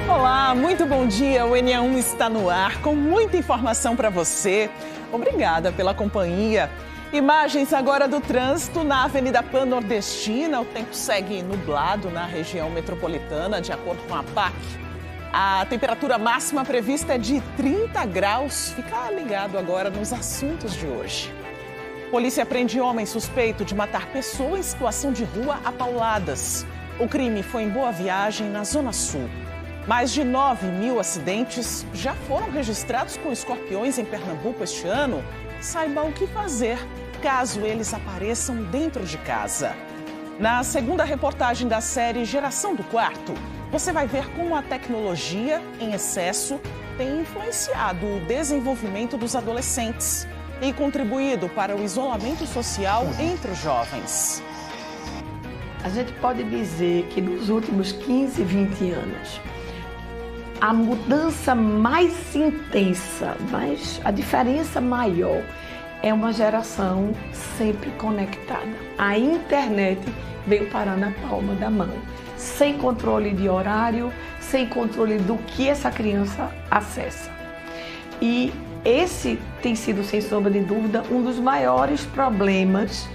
Olá, muito bom dia. O NA1 está no ar com muita informação para você. Obrigada pela companhia. Imagens agora do trânsito na Avenida Pan-Nordestina. O tempo segue nublado na região metropolitana, de acordo com a APAC. A temperatura máxima prevista é de 30 graus. Fica ligado agora nos assuntos de hoje. Polícia prende homem suspeito de matar pessoa em situação de rua a pauladas. O crime foi em Boa Viagem, na Zona Sul. Mais de 9.000 acidentes já foram registrados com escorpiões em Pernambuco este ano. Saiba o que fazer caso eles apareçam dentro de casa. Na segunda reportagem da série Geração do Quarto, você vai ver como a tecnologia em excesso tem influenciado o desenvolvimento dos adolescentes e contribuído para o isolamento social entre os jovens. A gente pode dizer que nos últimos 15, 20 anos, a mudança mais intensa, mas a diferença maior é uma geração sempre conectada. A internet veio parar na palma da mão, sem controle de horário, sem controle do que essa criança acessa. E esse tem sido, sem sombra de dúvida, um dos maiores problemas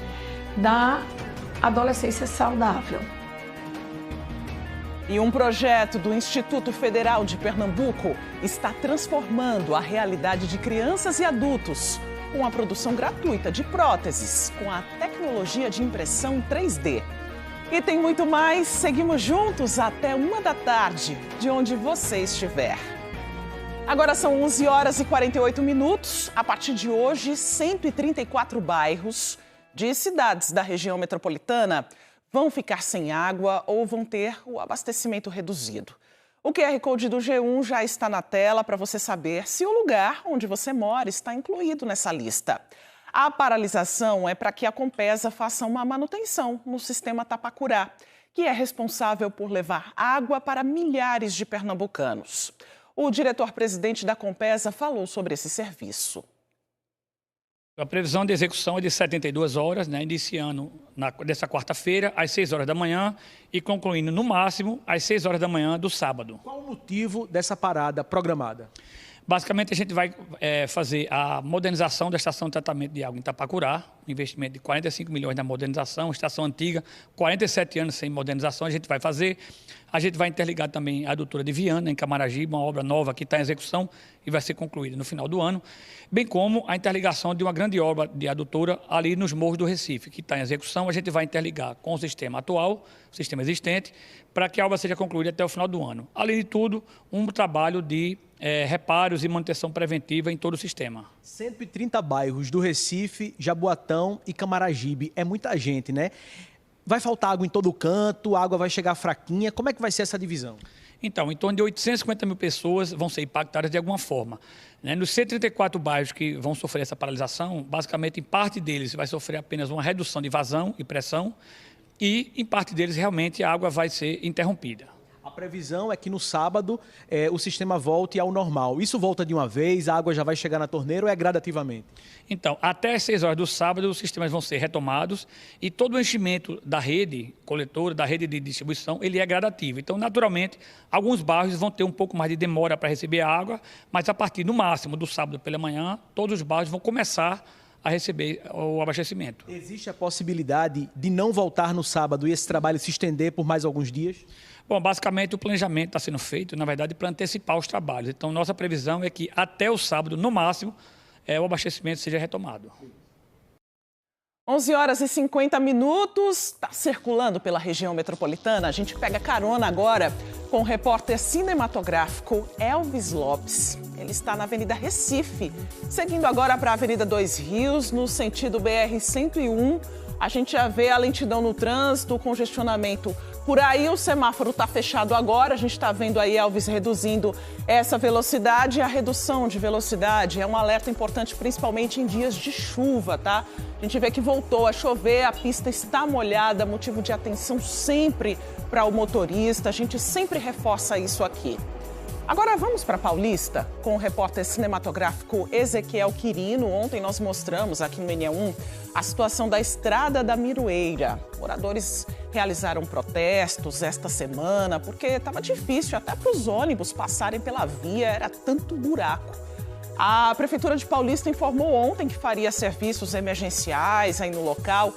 da adolescência saudável. E um projeto do Instituto Federal de Pernambuco está transformando a realidade de crianças e adultos com a produção gratuita de próteses com a tecnologia de impressão 3D. E tem muito mais, seguimos juntos até 13h, de onde você estiver. Agora são 11h48. A partir de hoje, 134 bairros de cidades da região metropolitana vão ficar sem água ou vão ter o abastecimento reduzido. O QR Code do G1 já está na tela para você saber se o lugar onde você mora está incluído nessa lista. A paralisação é para que a Compesa faça uma manutenção no sistema Tapacurá, que é responsável por levar água para milhares de pernambucanos. O diretor-presidente da Compesa falou sobre esse serviço. A previsão de execução é de 72 horas, iniciando dessa quarta-feira, às 6 horas da manhã e concluindo, no máximo, às 6 horas da manhã do sábado. Qual o motivo dessa parada programada? Basicamente, a gente vai fazer a modernização da estação de tratamento de água em Tapacurá, um investimento de 45 milhões na modernização, estação antiga, 47 anos sem modernização, a gente vai fazer. A gente vai interligar também a adutora de Viana, em Camaragibe, uma obra nova que está em execução e vai ser concluída no final do ano, bem como a interligação de uma grande obra de adutora ali nos morros do Recife, que está em execução. A gente vai interligar com o sistema atual, o sistema existente, para que a obra seja concluída até o final do ano. Além de tudo, um trabalho de reparos e manutenção preventiva em todo o sistema. 130 bairros do Recife, Jaboatão e Camaragibe. É muita gente, né? Vai faltar água em todo canto, a água vai chegar fraquinha. Como é que vai ser essa divisão? Então, em torno de 850 mil pessoas vão ser impactadas de alguma forma. Nos 134 bairros que vão sofrer essa paralisação, basicamente, em parte deles vai sofrer apenas uma redução de vazão e pressão e, em parte deles, realmente, a água vai ser interrompida. A previsão é que no sábado o sistema volte ao normal. Isso volta de uma vez, a água já vai chegar na torneira ou é gradativamente? Então, até as 6 horas do sábado, os sistemas vão ser retomados e todo o enchimento da rede coletora, da rede de distribuição, ele é gradativo. Então, naturalmente, alguns bairros vão ter um pouco mais de demora para receber a água, mas a partir do máximo do sábado pela manhã, todos os bairros vão começar a receber o abastecimento. Existe a possibilidade de não voltar no sábado e esse trabalho se estender por mais alguns dias? Bom, basicamente o planejamento está sendo feito, na verdade, para antecipar os trabalhos. Então, nossa previsão é que até o sábado, no máximo, o abastecimento seja retomado. 11h50, está circulando pela região metropolitana. A gente pega carona agora com o repórter cinematográfico Elvis Lopes. Ele está na Avenida Recife, seguindo agora para a Avenida Dois Rios, no sentido BR-101. A gente já vê a lentidão no trânsito, o congestionamento. Por aí o semáforo está fechado agora, a gente está vendo aí Elvis reduzindo essa velocidade. A redução de velocidade é um alerta importante, principalmente em dias de chuva, tá? A gente vê que voltou a chover, a pista está molhada, motivo de atenção sempre para o motorista. A gente sempre reforça isso aqui. Agora vamos para Paulista com o repórter cinematográfico Ezequiel Quirino. Ontem nós mostramos aqui no NE1 a situação da Estrada da Miroeira. Moradores realizaram protestos esta semana porque estava difícil até para os ônibus passarem pela via, era tanto buraco. A Prefeitura de Paulista informou ontem que faria serviços emergenciais aí no local.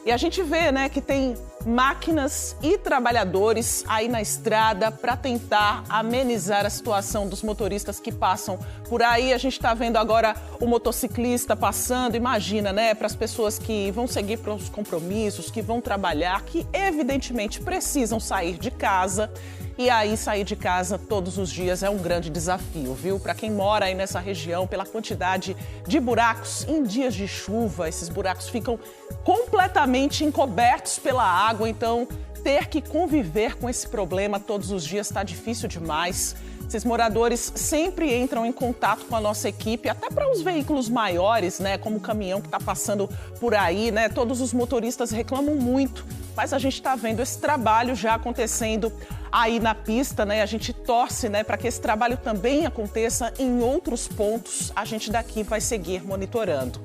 E a gente vê, né, que tem máquinas e trabalhadores aí na estrada para tentar amenizar a situação dos motoristas que passam por aí. A gente está vendo agora o motociclista passando. Imagina, né, para as pessoas que vão seguir para os compromissos, que vão trabalhar, que evidentemente precisam sair de casa. E aí, sair de casa todos os dias é um grande desafio, viu? Para quem mora aí nessa região, pela quantidade de buracos em dias de chuva, esses buracos ficam completamente encobertos pela água, então ter que conviver com esse problema todos os dias está difícil demais. Esses moradores sempre entram em contato com a nossa equipe, até para os veículos maiores, né, como o caminhão que está passando por aí, né? Todos os motoristas reclamam muito, mas a gente está vendo esse trabalho já acontecendo aí na pista, né? A gente torce, né, para que esse trabalho também aconteça em outros pontos. A gente daqui vai seguir monitorando.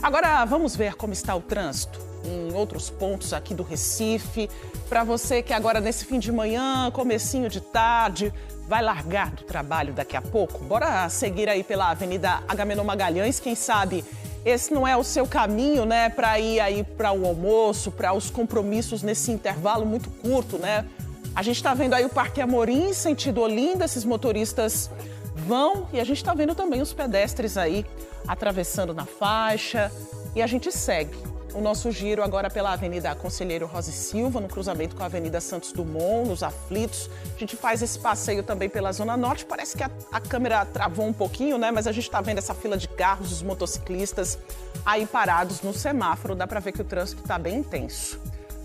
Agora vamos ver como está o trânsito em outros pontos aqui do Recife. Para você que agora nesse fim de manhã, comecinho de tarde, vai largar do trabalho daqui a pouco, bora seguir aí pela Avenida Agamenon Magalhães, quem sabe esse não é o seu caminho, né, para ir aí para o almoço, para os compromissos nesse intervalo muito curto, né? A gente está vendo aí o Parque Amorim, sentido Olinda, esses motoristas vão e a gente está vendo também os pedestres aí atravessando na faixa e a gente segue o nosso giro agora pela Avenida Conselheiro Rosa e Silva, no cruzamento com a Avenida Santos Dumont, nos Aflitos. A gente faz esse passeio também pela Zona Norte. Parece que a câmera travou um pouquinho, né? Mas a gente está vendo essa fila de carros, os motociclistas aí parados no semáforo. Dá para ver que o trânsito está bem intenso.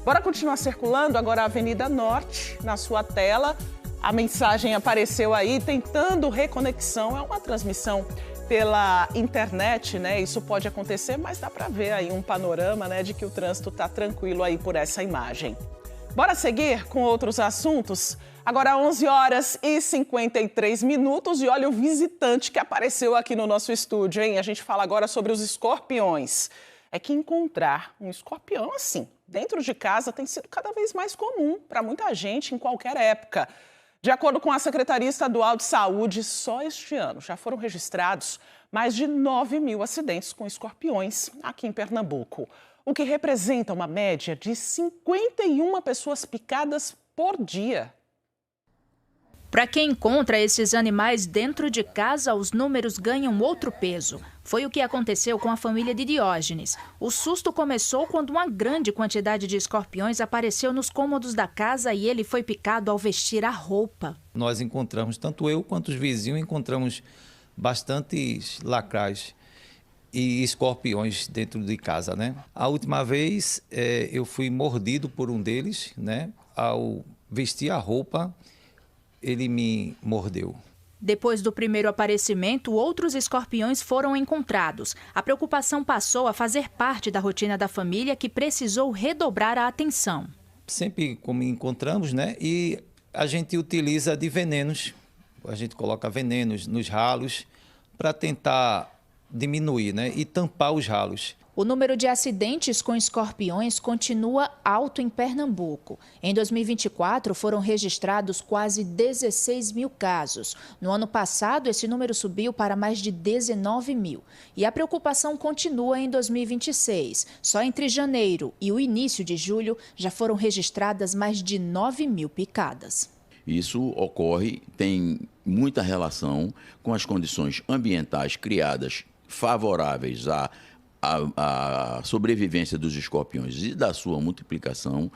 Bora continuar circulando agora a Avenida Norte, na sua tela. A mensagem apareceu aí, tentando reconexão. É uma transmissão pela internet, né? Isso pode acontecer, mas dá para ver aí um panorama, né, de que o trânsito está tranquilo aí por essa imagem. Bora seguir com outros assuntos? Agora 11 horas e 53 minutos e olha o visitante que apareceu aqui no nosso estúdio, hein? A gente fala agora sobre os escorpiões. É que encontrar um escorpião assim, dentro de casa, tem sido cada vez mais comum para muita gente em qualquer época. De acordo com a Secretaria Estadual de Saúde, só este ano já foram registrados mais de 9 mil acidentes com escorpiões aqui em Pernambuco, o que representa uma média de 51 pessoas picadas por dia. Para quem encontra esses animais dentro de casa, os números ganham outro peso. Foi o que aconteceu com a família de Diógenes. O susto começou quando uma grande quantidade de escorpiões apareceu nos cômodos da casa e ele foi picado ao vestir a roupa. Nós encontramos, tanto eu quanto os vizinhos, encontramos bastantes lacrais e escorpiões dentro de casa, né? A última vez eu fui mordido por um deles, né? Ao vestir a roupa, ele me mordeu. Depois do primeiro aparecimento, outros escorpiões foram encontrados. A preocupação passou a fazer parte da rotina da família, que precisou redobrar a atenção. Sempre como encontramos, né? E a gente utiliza de venenos. A gente coloca venenos nos ralos para tentar diminuir, né? E tampar os ralos. O número de acidentes com escorpiões continua alto em Pernambuco. Em 2024, foram registrados quase 16 mil casos. No ano passado, esse número subiu para mais de 19 mil. E a preocupação continua em 2026. Só entre janeiro e o início de julho, já foram registradas mais de 9 mil picadas. Isso ocorre, tem muita relação com as condições ambientais criadas favoráveis à sobrevivência dos escorpiões e da sua multiplicação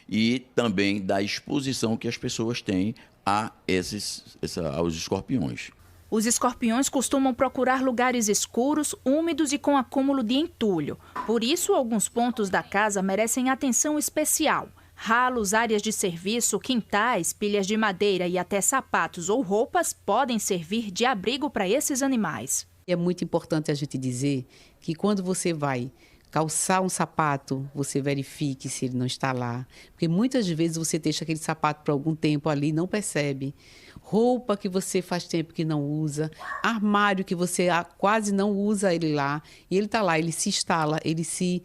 e também da exposição que as pessoas têm aos escorpiões. Os escorpiões costumam procurar lugares escuros, úmidos e com acúmulo de entulho. Por isso, alguns pontos da casa merecem atenção especial. Ralos, áreas de serviço, quintais, pilhas de madeira e até sapatos ou roupas podem servir de abrigo para esses animais. É muito importante a gente dizer que quando você vai calçar um sapato, você verifique se ele não está lá. Porque muitas vezes você deixa aquele sapato por algum tempo ali e não percebe. roupa que você faz tempo que não usa, armário que você quase não usa ele lá, e ele está lá, ele se instala, ele se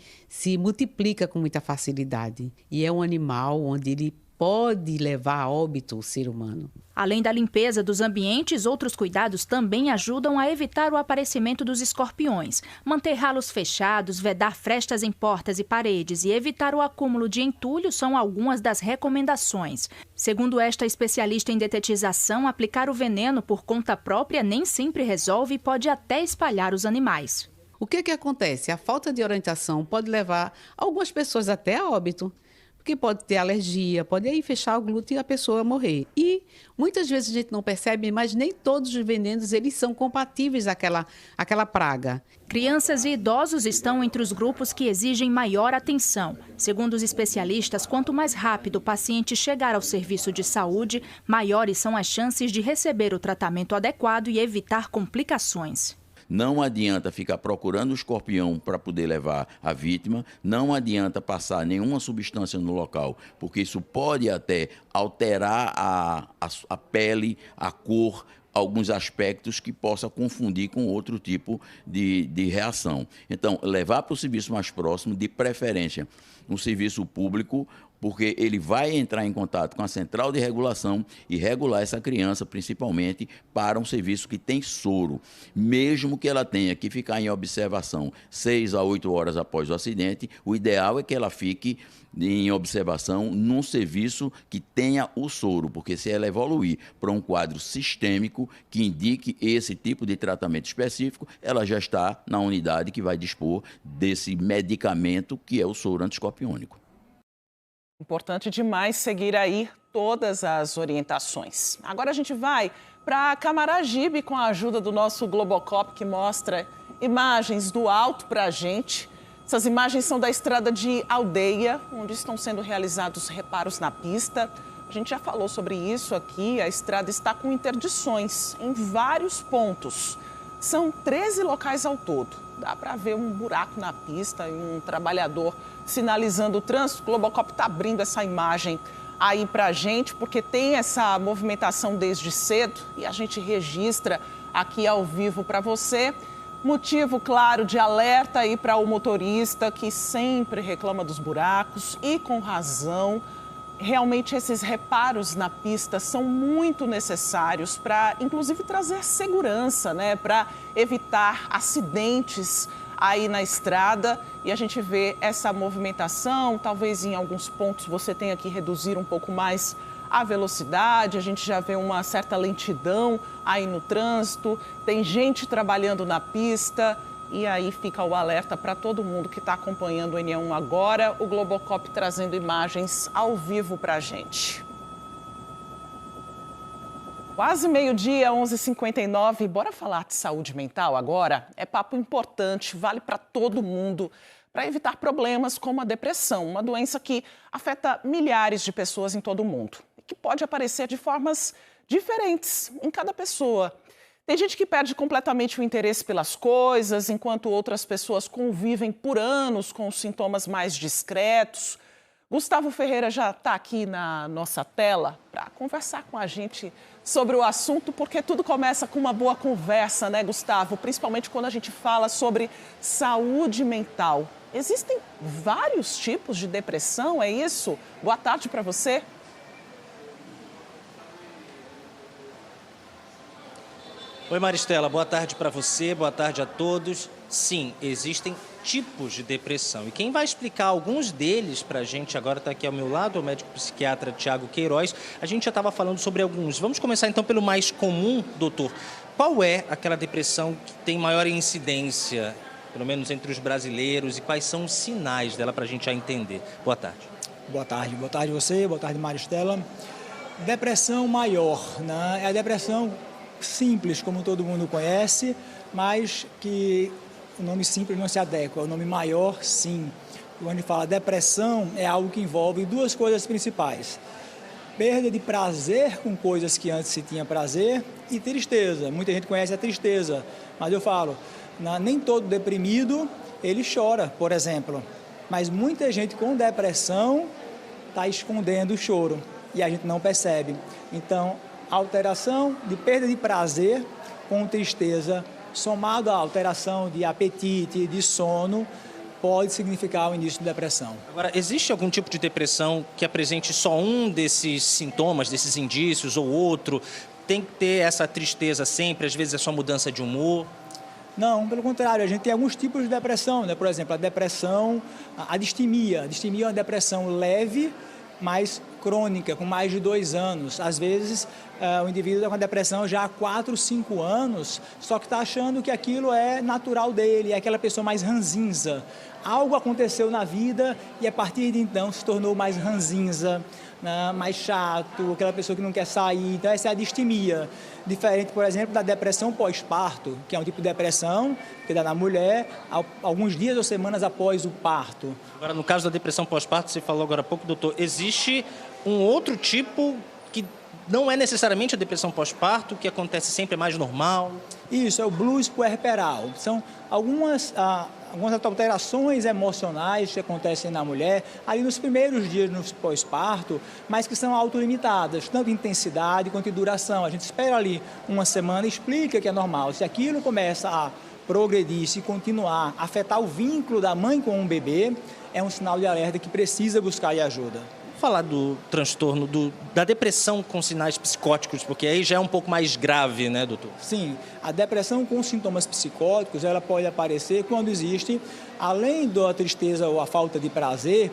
multiplica com muita facilidade. E é um animal onde ele pode levar a óbito o ser humano. Além da limpeza dos ambientes, outros cuidados também ajudam a evitar o aparecimento dos escorpiões. Manter ralos fechados, vedar frestas em portas e paredes e evitar o acúmulo de entulho são algumas das recomendações. Segundo esta especialista em detetização, aplicar o veneno por conta própria nem sempre resolve e pode até espalhar os animais. O que acontece? A falta de orientação pode levar algumas pessoas até a óbito. Porque pode ter alergia, pode aí fechar o glúteo e a pessoa morrer. E muitas vezes a gente não percebe, mas nem todos os venenos eles são compatíveis àquela praga. Crianças e idosos estão entre os grupos que exigem maior atenção. Segundo os especialistas, quanto mais rápido o paciente chegar ao serviço de saúde, maiores são as chances de receber o tratamento adequado e evitar complicações. Não adianta ficar procurando o escorpião para poder levar a vítima, não adianta passar nenhuma substância no local, porque isso pode até alterar a pele, a cor, alguns aspectos que possa confundir com outro tipo de reação. Então, levar para o serviço mais próximo, de preferência um serviço público, porque ele vai entrar em contato com a central de regulação e regular essa criança, principalmente para um serviço que tem soro. Mesmo que ela tenha que ficar em observação 6 a 8 horas após o acidente, o ideal é que ela fique em observação num serviço que tenha o soro, porque se ela evoluir para um quadro sistêmico que indique esse tipo de tratamento específico, ela já está na unidade que vai dispor desse medicamento que é o soro antiescorpiônico. Importante demais seguir aí todas as orientações. Agora a gente vai para Camaragibe com a ajuda do nosso Globocop, que mostra imagens do alto para a gente. Essas imagens são da estrada de Aldeia, onde estão sendo realizados reparos na pista. A gente já falou sobre isso aqui, a estrada está com interdições em vários pontos. São 13 locais ao todo. Dá para ver um buraco na pista e um trabalhador sinalizando o trânsito. O Globocop está abrindo essa imagem aí para a gente, porque tem essa movimentação desde cedo e a gente registra aqui ao vivo para você. Motivo, claro, de alerta aí para o motorista que sempre reclama dos buracos e com razão. Realmente esses reparos na pista são muito necessários para, inclusive, trazer segurança, né? Para evitar acidentes aí na estrada. E a gente vê essa movimentação, talvez em alguns pontos você tenha que reduzir um pouco mais a velocidade, a gente já vê uma certa lentidão aí no trânsito, tem gente trabalhando na pista e aí fica o alerta para todo mundo que está acompanhando o N1 agora, o Globocop trazendo imagens ao vivo para a gente. Quase meio-dia, 11h59, bora falar de saúde mental agora? É papo importante, vale para todo mundo, para evitar problemas como a depressão, uma doença que afeta milhares de pessoas em todo o mundo e que pode aparecer de formas diferentes em cada pessoa. Tem gente que perde completamente o interesse pelas coisas, enquanto outras pessoas convivem por anos com os sintomas mais discretos. Gustavo Ferreira já está aqui na nossa tela para conversar com a gente sobre o assunto, porque tudo começa com uma boa conversa, né, Gustavo? Principalmente quando a gente fala sobre saúde mental. Existem vários tipos de depressão, é isso? Boa tarde para você. Oi, Maristela, boa tarde para você, boa tarde a todos. Sim, existem tipos de depressão. E quem vai explicar alguns deles para a gente agora está aqui ao meu lado, o médico psiquiatra Tiago Queiroz. A gente já estava falando sobre alguns. Vamos começar então pelo mais comum, doutor. Qual é aquela depressão que tem maior incidência, pelo menos entre os brasileiros, e quais são os sinais dela para a gente já entender? Boa tarde. Boa tarde você, boa tarde Maristela. Depressão maior, né? É a depressão simples, como todo mundo conhece, mas que o nome simples não se adequa, o nome maior, sim. Quando a gente fala depressão, é algo que envolve duas coisas principais. Perda de prazer com coisas que antes se tinha prazer e tristeza. Muita gente conhece a tristeza, mas eu falo, nem todo deprimido, ele chora, por exemplo. Mas muita gente com depressão está escondendo o choro e a gente não percebe. Então, alteração de perda de prazer com tristeza, somado à alteração de apetite, de sono, pode significar o início de depressão. Agora, existe algum tipo de depressão que apresente só um desses sintomas, desses indícios, ou outro? Tem que ter essa tristeza sempre, às vezes é só mudança de humor? Não, pelo contrário, a gente tem alguns tipos de depressão, né? Por exemplo, a depressão, a distimia. A distimia é uma depressão leve, mas crônica, com mais de 2 anos. Às vezes, o indivíduo está com a depressão já há 4, 5 anos, só que está achando que aquilo é natural dele, é aquela pessoa mais ranzinza. Algo aconteceu na vida e, a partir de então, se tornou mais ranzinza, né? Mais chato, aquela pessoa que não quer sair. Então, essa é a distimia. Diferente, por exemplo, da depressão pós-parto, que é um tipo de depressão que dá na mulher alguns dias ou semanas após o parto. Agora, no caso da depressão pós-parto, você falou agora há pouco, doutor, existe um outro tipo que não é necessariamente a depressão pós-parto, que acontece sempre, é mais normal? Isso, é o blues puerperal. São algumas alterações emocionais que acontecem na mulher ali nos primeiros dias no pós-parto, mas que são autolimitadas, tanto em intensidade quanto em duração. A gente espera ali uma semana e explica que é normal. Se aquilo começa a progredir, se continuar, afetar o vínculo da mãe com o bebê, é um sinal de alerta que precisa buscar ajuda. Falar do transtorno, da depressão com sinais psicóticos, porque aí já é um pouco mais grave, né, doutor? Sim, a depressão com sintomas psicóticos, ela pode aparecer quando existe, além da tristeza ou a falta de prazer,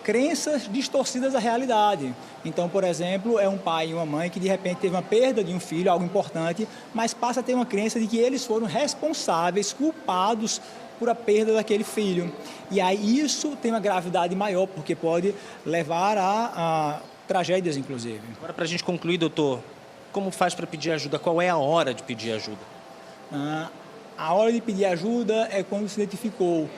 crenças distorcidas da realidade. Então, por exemplo, é um pai e uma mãe que de repente teve uma perda de um filho, algo importante, mas passa a ter uma crença de que eles foram responsáveis, culpados por a perda daquele filho. E aí isso tem uma gravidade maior, porque pode levar a tragédias, inclusive. Agora, para a gente concluir, doutor, como faz para pedir ajuda? Qual é a hora de pedir ajuda? A hora de pedir ajuda é quando se identificou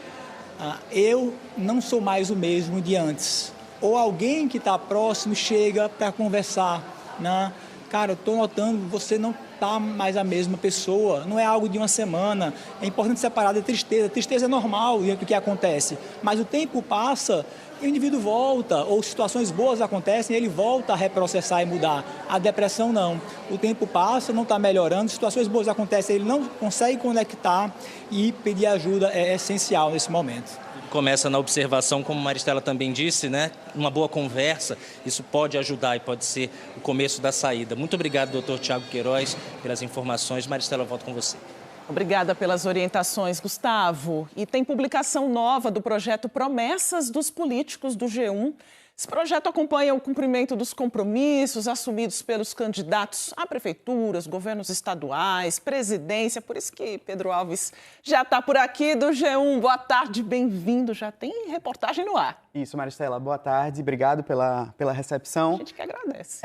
eu não sou mais o mesmo de antes. Ou alguém que está próximo chega para conversar, né? Cara, eu estou notando que você não está mais a mesma pessoa, não é algo de uma semana. É importante separar da tristeza. A tristeza é normal dentro do que acontece, mas o tempo passa e o indivíduo volta, ou situações boas acontecem e ele volta a reprocessar e mudar. A depressão não. O tempo passa, não está melhorando, situações boas acontecem, ele não consegue conectar e pedir ajuda é essencial nesse momento. Começa na observação, como Maristela também disse, né? Uma boa conversa, isso pode ajudar e pode ser o começo da saída. Muito obrigado, doutor Tiago Queiroz, pelas informações. Maristela, eu volto com você. Obrigada pelas orientações, Gustavo. E tem publicação nova do projeto Promessas dos Políticos do G1. Esse projeto acompanha o cumprimento dos compromissos assumidos pelos candidatos a prefeituras, governos estaduais, presidência. Por isso que Pedro Alves já está por aqui do G1. Boa tarde, bem-vindo. Já tem reportagem no ar. Isso, Maristela. Boa tarde. Obrigado pela recepção. A gente que agradece.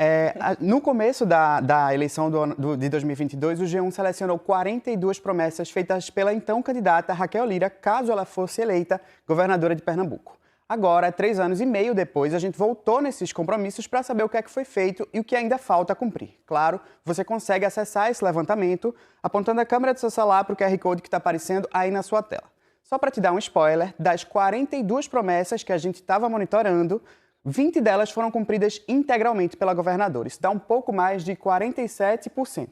No começo da eleição de 2022, o G1 selecionou 42 promessas feitas pela então candidata Raquel Lira, caso ela fosse eleita governadora de Pernambuco. Agora, 3 anos e meio depois, a gente voltou nesses compromissos para saber o que é que foi feito e o que ainda falta cumprir. Claro, você consegue acessar esse levantamento apontando a câmera do seu celular para o QR Code que está aparecendo aí na sua tela. Só para te dar um spoiler, das 42 promessas que a gente estava monitorando, 20 delas foram cumpridas integralmente pela governadora. Isso dá um pouco mais de 47%.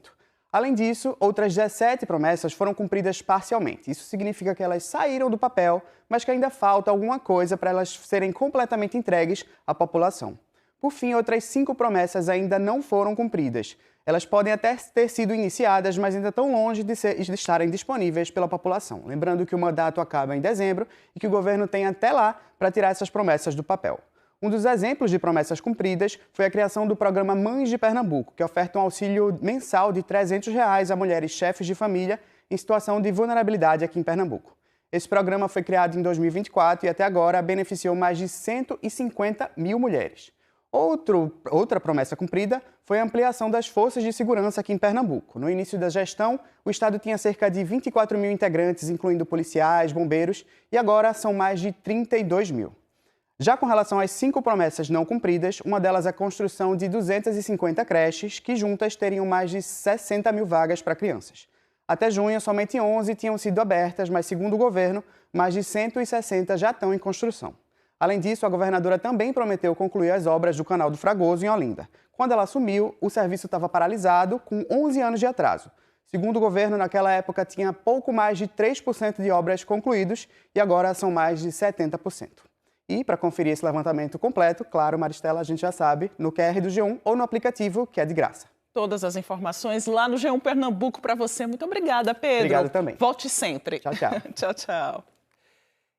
Além disso, outras 17 promessas foram cumpridas parcialmente. Isso significa que elas saíram do papel, mas que ainda falta alguma coisa para elas serem completamente entregues à população. Por fim, outras 5 promessas ainda não foram cumpridas. Elas podem até ter sido iniciadas, mas ainda estão longe de estarem disponíveis pela população. Lembrando que o mandato acaba em dezembro e que o governo tem até lá para tirar essas promessas do papel. Um dos exemplos de promessas cumpridas foi a criação do programa Mães de Pernambuco, que oferta um auxílio mensal de R$ 300 a mulheres chefes de família em situação de vulnerabilidade aqui em Pernambuco. Esse programa foi criado em 2024 e até agora beneficiou mais de 150 mil mulheres. Outra promessa cumprida foi a ampliação das forças de segurança aqui em Pernambuco. No início da gestão, o estado tinha cerca de 24 mil integrantes, incluindo policiais, bombeiros, e agora são mais de 32 mil. Já com relação às 5 promessas não cumpridas, uma delas é a construção de 250 creches, que juntas teriam mais de 60 mil vagas para crianças. Até junho, somente 11 tinham sido abertas, mas segundo o governo, mais de 160 já estão em construção. Além disso, a governadora também prometeu concluir as obras do Canal do Fragoso em Olinda. Quando ela assumiu, o serviço estava paralisado, com 11 anos de atraso. Segundo o governo, naquela época tinha pouco mais de 3% de obras concluídos e agora são mais de 70%. E para conferir esse levantamento completo, claro, Maristela, a gente já sabe, no QR do G1 ou no aplicativo, que é de graça. Todas as informações lá no G1 Pernambuco para você. Muito obrigada, Pedro. Obrigado também. Volte sempre. Tchau, tchau. Tchau, tchau.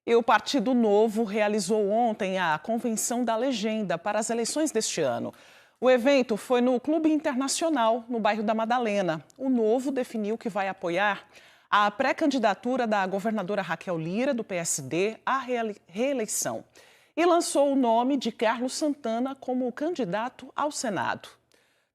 E o Partido Novo realizou ontem a Convenção da Legenda para as eleições deste ano. O evento foi no Clube Internacional, no bairro da Madalena. O Novo definiu que vai apoiar a pré-candidatura da governadora Raquel Lira, do PSD, à reeleição. E lançou o nome de Carlos Santana como candidato ao Senado.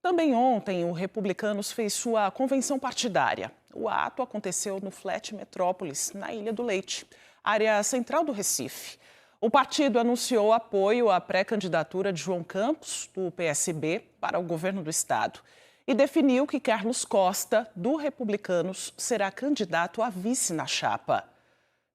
Também ontem, o Republicanos fez sua convenção partidária. O ato aconteceu no Flat Metrópolis, na Ilha do Leite, área central do Recife. O partido anunciou apoio à pré-candidatura de João Campos, do PSB, para o governo do estado e definiu que Carlos Costa, do Republicanos, será candidato a vice na chapa.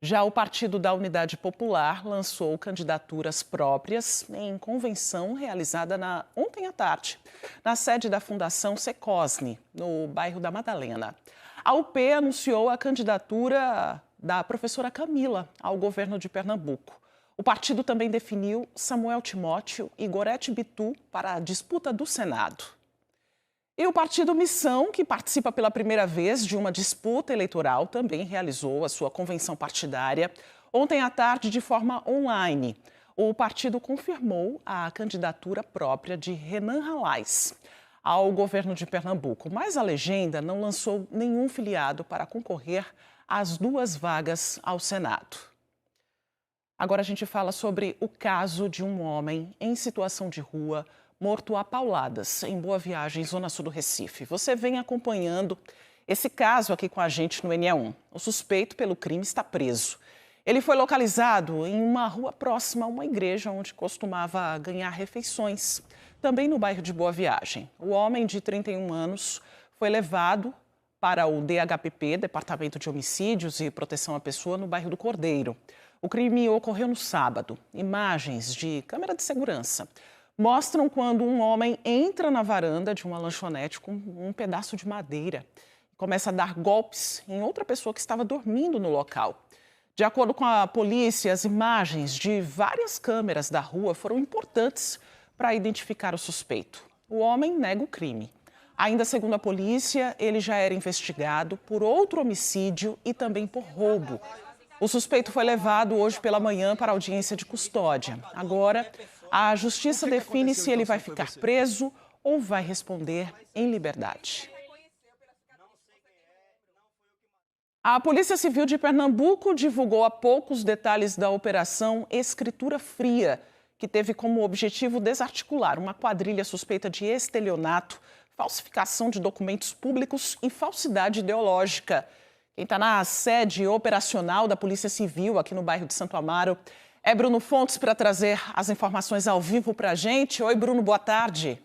Já o Partido da Unidade Popular lançou candidaturas próprias em convenção realizada ontem à tarde, na sede da Fundação Secosne, no bairro da Madalena. A UP anunciou a candidatura da professora Camila ao governo de Pernambuco. O partido também definiu Samuel Timóteo e Gorete Bitu para a disputa do Senado. E o Partido Missão, que participa pela primeira vez de uma disputa eleitoral, também realizou a sua convenção partidária ontem à tarde de forma online. O partido confirmou a candidatura própria de Renan Ralais ao governo de Pernambuco, mas a legenda não lançou nenhum filiado para concorrer às 2 vagas ao Senado. Agora a gente fala sobre o caso de um homem em situação de rua, morto a pauladas, em Boa Viagem, zona sul do Recife. Você vem acompanhando esse caso aqui com a gente no NE1. O suspeito pelo crime está preso. Ele foi localizado em uma rua próxima a uma igreja onde costumava ganhar refeições, também no bairro de Boa Viagem. O homem de 31 anos foi levado para o DHPP, Departamento de Homicídios e Proteção à Pessoa, no bairro do Cordeiro. O crime ocorreu no sábado. Imagens de câmera de segurança mostram quando um homem entra na varanda de uma lanchonete com um pedaço de madeira e começa a dar golpes em outra pessoa que estava dormindo no local. De acordo com a polícia, as imagens de várias câmeras da rua foram importantes para identificar o suspeito. O homem nega o crime. Ainda segundo a polícia, ele já era investigado por outro homicídio e também por roubo. O suspeito foi levado hoje pela manhã para a audiência de custódia. Agora, a justiça define se ele vai ficar preso ou vai responder em liberdade. A Polícia Civil de Pernambuco divulgou há pouco os detalhes da Operação Escritura Fria, que teve como objetivo desarticular uma quadrilha suspeita de estelionato, falsificação de documentos públicos e falsidade ideológica. Quem está na sede operacional da Polícia Civil aqui no bairro de Santo Amaro é Bruno Fontes para trazer as informações ao vivo para a gente. Oi, Bruno, boa tarde.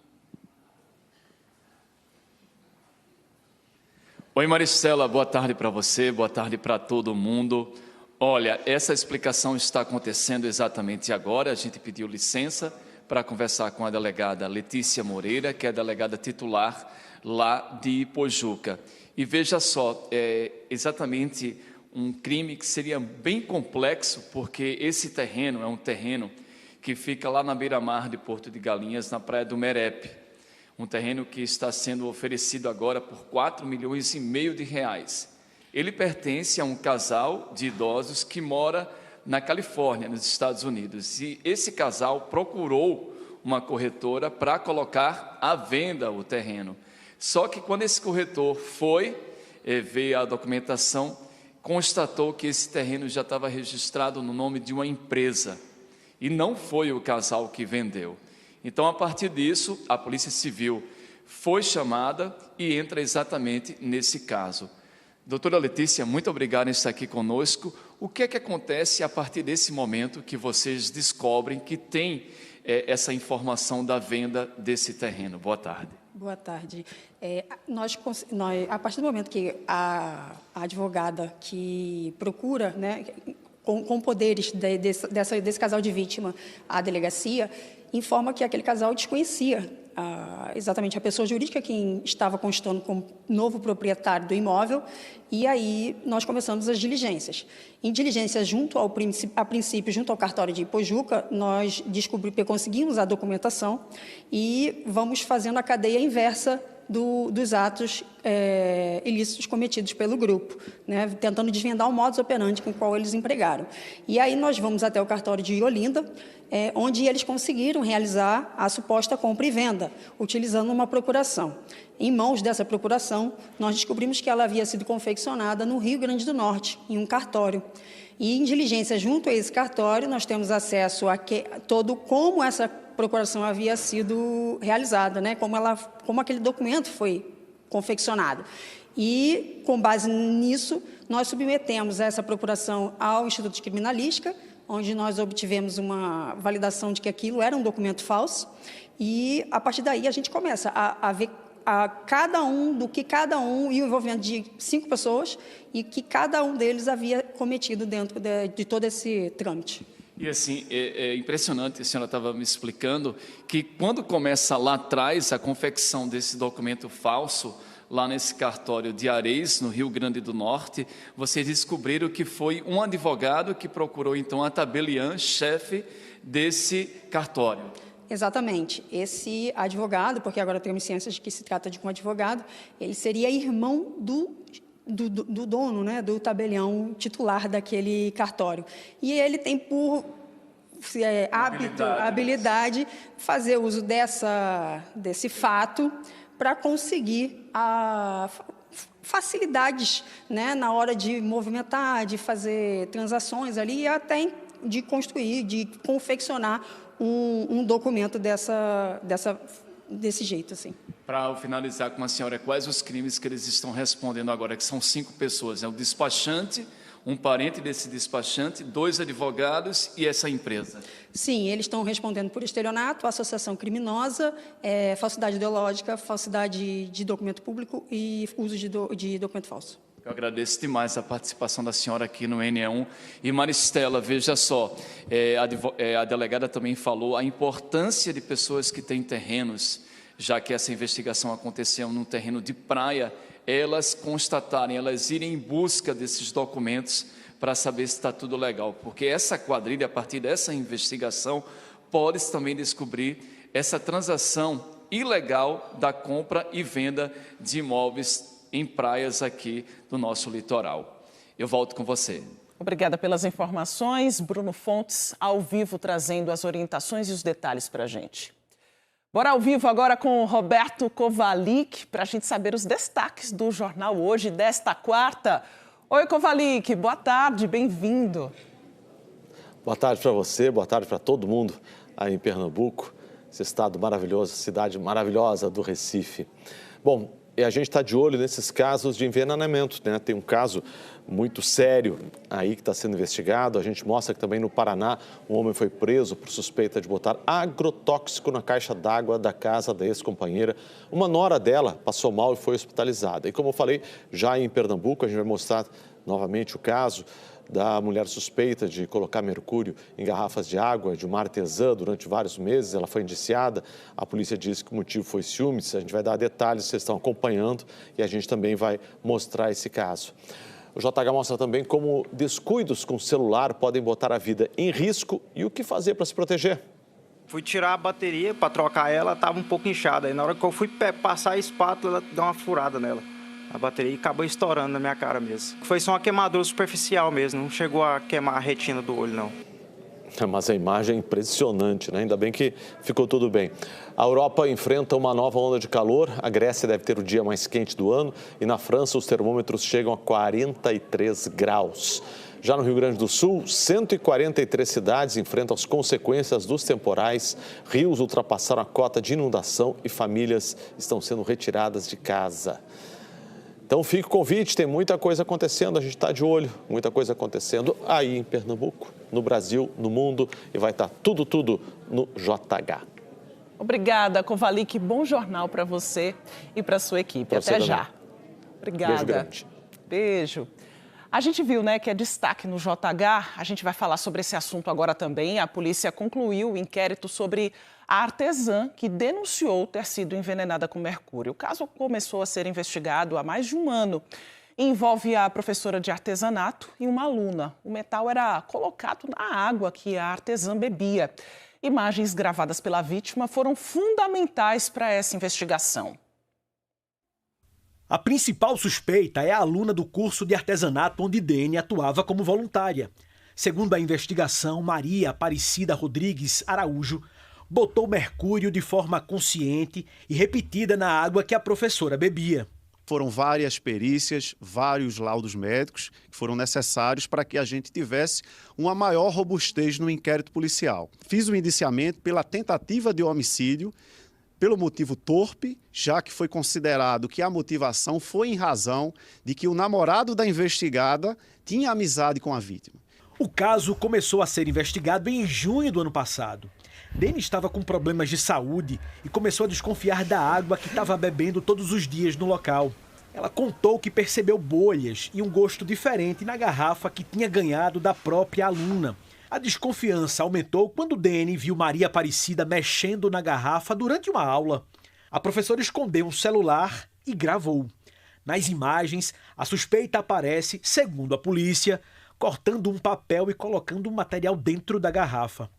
Oi, Maristela, boa tarde para você, boa tarde para todo mundo. Olha, essa explicação está acontecendo exatamente agora. A gente pediu licença para conversar com a delegada Letícia Moreira, que é a delegada titular lá de Pojuca. E veja só, é exatamente um crime que seria bem complexo, porque esse terreno é um terreno que fica lá na beira-mar de Porto de Galinhas, na Praia do Merepe. Um terreno que está sendo oferecido agora por R$4,5 milhões. Ele pertence a um casal de idosos que mora na Califórnia, nos Estados Unidos. E esse casal procurou uma corretora para colocar à venda o terreno. Só que quando esse corretor foi ver a documentação, constatou que esse terreno já estava registrado no nome de uma empresa e não foi o casal que vendeu. Então, a partir disso, a Polícia Civil foi chamada e entra exatamente nesse caso. Doutora Letícia, muito obrigado em estar aqui conosco. O que é que acontece a partir desse momento que vocês descobrem que tem essa informação da venda desse terreno? Boa tarde. Boa tarde. Nós, a partir do momento que a advogada que procura, né, com poderes desse casal de vítima à delegacia, informa que aquele casal desconhecia exatamente a pessoa jurídica que estava constando como novo proprietário do imóvel, e aí nós começamos as diligências. Em diligência a princípio, junto ao cartório de Ipojuca, nós conseguimos a documentação e vamos fazendo a cadeia inversa dos atos ilícitos cometidos pelo grupo, né, tentando desvendar o modus operandi com o qual eles empregaram. E aí nós vamos até o cartório de Olinda, onde eles conseguiram realizar a suposta compra e venda, utilizando uma procuração. Em mãos dessa procuração, nós descobrimos que ela havia sido confeccionada no Rio Grande do Norte, em um cartório. E em diligência junto a esse cartório, nós temos acesso a como essa procuração havia sido realizada, né? Como aquele documento foi confeccionado. E, com base nisso, nós submetemos essa procuração ao Instituto de Criminalística, onde nós obtivemos uma validação de que aquilo era um documento falso, e, a partir daí, a gente começa a ver cada um, e o envolvimento de 5 pessoas, e que cada um deles havia cometido dentro de todo esse trâmite. E assim, é impressionante, a senhora estava me explicando, que quando começa lá atrás a confecção desse documento falso, lá nesse cartório de Areis, no Rio Grande do Norte, vocês descobriram que foi um advogado que procurou, então, a tabeliã, chefe desse cartório. Exatamente. Esse advogado, porque agora temos ciências de que se trata de um advogado, ele seria irmão do dono, né, do tabelião titular daquele cartório. E ele tem por habilidade fazer uso desse fato para conseguir facilidades, né, na hora de movimentar, de fazer transações ali, e até de construir, de confeccionar um documento desse jeito, assim. Para finalizar com a senhora, quais os crimes que eles estão respondendo agora, que são 5 pessoas, né? O despachante, um parente desse despachante, 2 advogados e essa empresa. Sim, eles estão respondendo por estelionato, associação criminosa, falsidade ideológica, falsidade de documento público e uso de documento falso. Eu agradeço demais a participação da senhora aqui no NE1. E Maristela, veja só, a delegada também falou a importância de pessoas que têm terrenos, já que essa investigação aconteceu num terreno de praia, elas constatarem, elas irem em busca desses documentos para saber se está tudo legal. Porque essa quadrilha, a partir dessa investigação, pode também descobrir essa transação ilegal da compra e venda de imóveis em praias aqui do nosso litoral. Eu volto com você. Obrigada pelas informações. Bruno Fontes, ao vivo, trazendo as orientações e os detalhes para a gente. Bora ao vivo agora com o Roberto Kovalik, para a gente saber os destaques do Jornal Hoje, desta quarta. Oi, Kovalik, boa tarde, bem-vindo. Boa tarde para você, boa tarde para todo mundo aí em Pernambuco, esse estado maravilhoso, cidade maravilhosa do Recife. Bom, e a gente está de olho nesses casos de envenenamento, né? Tem um caso muito sério aí que está sendo investigado. A gente mostra que também no Paraná um homem foi preso por suspeita de botar agrotóxico na caixa d'água da casa da ex-companheira. Uma nora dela passou mal e foi hospitalizada. E como eu falei, já em Pernambuco, a gente vai mostrar novamente o caso da mulher suspeita de colocar mercúrio em garrafas de água de uma artesã durante vários meses. Ela foi indiciada, a polícia disse que o motivo foi ciúmes. A gente vai dar detalhes, vocês estão acompanhando, e a gente também vai mostrar esse caso. O JH mostra também como descuidos com o celular podem botar a vida em risco e o que fazer para se proteger. Fui tirar a bateria para trocar ela, estava um pouco inchada. Aí na hora que eu fui passar a espátula, ela deu uma furada nela. A bateria acabou estourando na minha cara mesmo. Foi só uma queimadura superficial mesmo, não chegou a queimar a retina do olho, não. Mas a imagem é impressionante, né? Ainda bem que ficou tudo bem. A Europa enfrenta uma nova onda de calor, a Grécia deve ter o dia mais quente do ano e na França os termômetros chegam a 43 graus. Já no Rio Grande do Sul, 143 cidades enfrentam as consequências dos temporais, rios ultrapassaram a cota de inundação e famílias estão sendo retiradas de casa. Então fica o convite, tem muita coisa acontecendo, a gente está de olho, muita coisa acontecendo aí em Pernambuco, no Brasil, no mundo, e vai estar tudo no JH. Obrigada, Kovalik, bom jornal para você e para sua equipe. Até já. Obrigada. Beijo grande. Beijo. A gente viu, né, que é destaque no JH, a gente vai falar sobre esse assunto agora também. A polícia concluiu o inquérito sobre a artesã que denunciou ter sido envenenada com mercúrio. O caso começou a ser investigado há mais de um ano. Envolve a professora de artesanato e uma aluna. O metal era colocado na água que a artesã bebia. Imagens gravadas pela vítima foram fundamentais para essa investigação. A principal suspeita é a aluna do curso de artesanato onde Dene atuava como voluntária. Segundo a investigação, Maria Aparecida Rodrigues Araújo botou mercúrio de forma consciente e repetida na água que a professora bebia. Foram várias perícias, vários laudos médicos que foram necessários para que a gente tivesse uma maior robustez no inquérito policial. Fiz o indiciamento pela tentativa de homicídio, pelo motivo torpe, já que foi considerado que a motivação foi em razão de que o namorado da investigada tinha amizade com a vítima. O caso começou a ser investigado em junho do ano passado. Dene estava com problemas de saúde e começou a desconfiar da água que estava bebendo todos os dias no local. Ela contou que percebeu bolhas e um gosto diferente na garrafa que tinha ganhado da própria aluna. A desconfiança aumentou quando Dene viu Maria Aparecida mexendo na garrafa durante uma aula. A professora escondeu um celular e gravou. Nas imagens, a suspeita aparece, segundo a polícia, cortando um papel e colocando um material dentro da garrafa.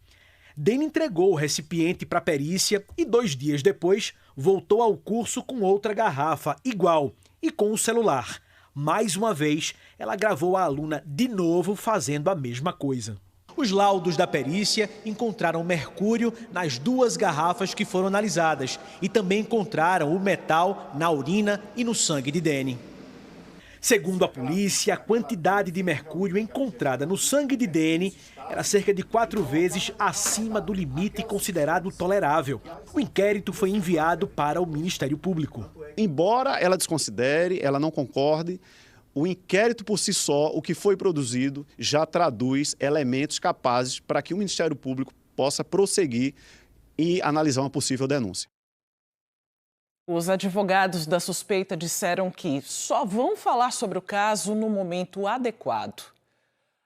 Dene entregou o recipiente para a perícia e 2 dias depois voltou ao curso com outra garrafa igual e com o celular. Mais uma vez, ela gravou a aluna de novo fazendo a mesma coisa. Os laudos da perícia encontraram mercúrio nas 2 garrafas que foram analisadas e também encontraram o metal na urina e no sangue de Dene. Segundo a polícia, a quantidade de mercúrio encontrada no sangue de Dene era cerca de 4 vezes acima do limite considerado tolerável. O inquérito foi enviado para o Ministério Público. Embora ela desconsidere, ela não concorde, o inquérito por si só, o que foi produzido, já traduz elementos capazes para que o Ministério Público possa prosseguir e analisar uma possível denúncia. Os advogados da suspeita disseram que só vão falar sobre o caso no momento adequado.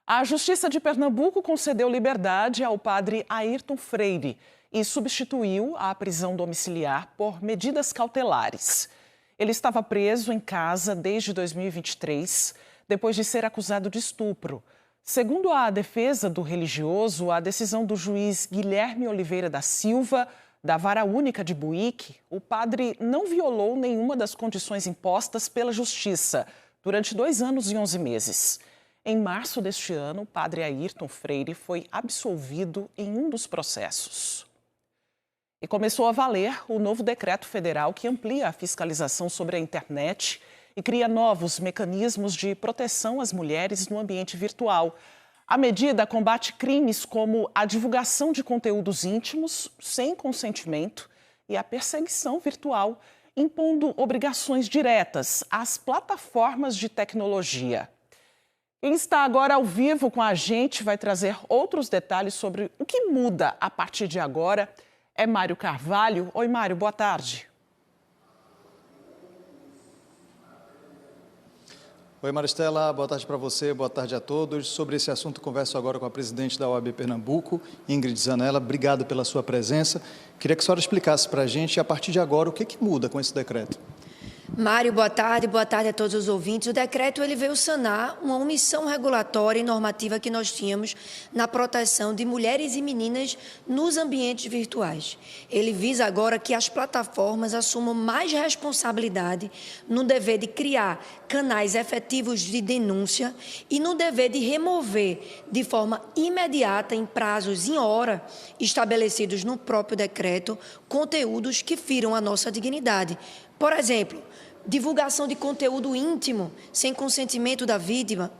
A Justiça de Pernambuco concedeu liberdade ao padre Ayrton Freire e substituiu a prisão domiciliar por medidas cautelares. Ele estava preso em casa desde 2023, depois de ser acusado de estupro. Segundo a defesa do religioso, a decisão do juiz Guilherme Oliveira da Silva, da Vara Única de Buíque, o padre não violou nenhuma das condições impostas pela Justiça durante 2 anos e 11 meses. Em março deste ano, o padre Ayrton Freire foi absolvido em um dos processos. E começou a valer o novo decreto federal que amplia a fiscalização sobre a internet e cria novos mecanismos de proteção às mulheres no ambiente virtual. A medida combate crimes como a divulgação de conteúdos íntimos sem consentimento e a perseguição virtual, impondo obrigações diretas às plataformas de tecnologia. Quem está agora ao vivo com a gente vai trazer outros detalhes sobre o que muda a partir de agora. É Mário Carvalho. Oi, Mário, boa tarde. Oi, Maristela, boa tarde para você, boa tarde a todos. Sobre esse assunto, converso agora com a presidente da OAB Pernambuco, Ingrid Zanella. Obrigado pela sua presença. Queria que a senhora explicasse para a gente, a partir de agora, o que muda com esse decreto. Mário, boa tarde a todos os ouvintes. O decreto ele veio sanar uma omissão regulatória e normativa que nós tínhamos na proteção de mulheres e meninas nos ambientes virtuais. Ele visa agora que as plataformas assumam mais responsabilidade no dever de criar canais efetivos de denúncia e no dever de remover de forma imediata, em prazos, em hora, estabelecidos no próprio decreto, conteúdos que firam a nossa dignidade. Por exemplo, divulgação de conteúdo íntimo sem consentimento da vítima,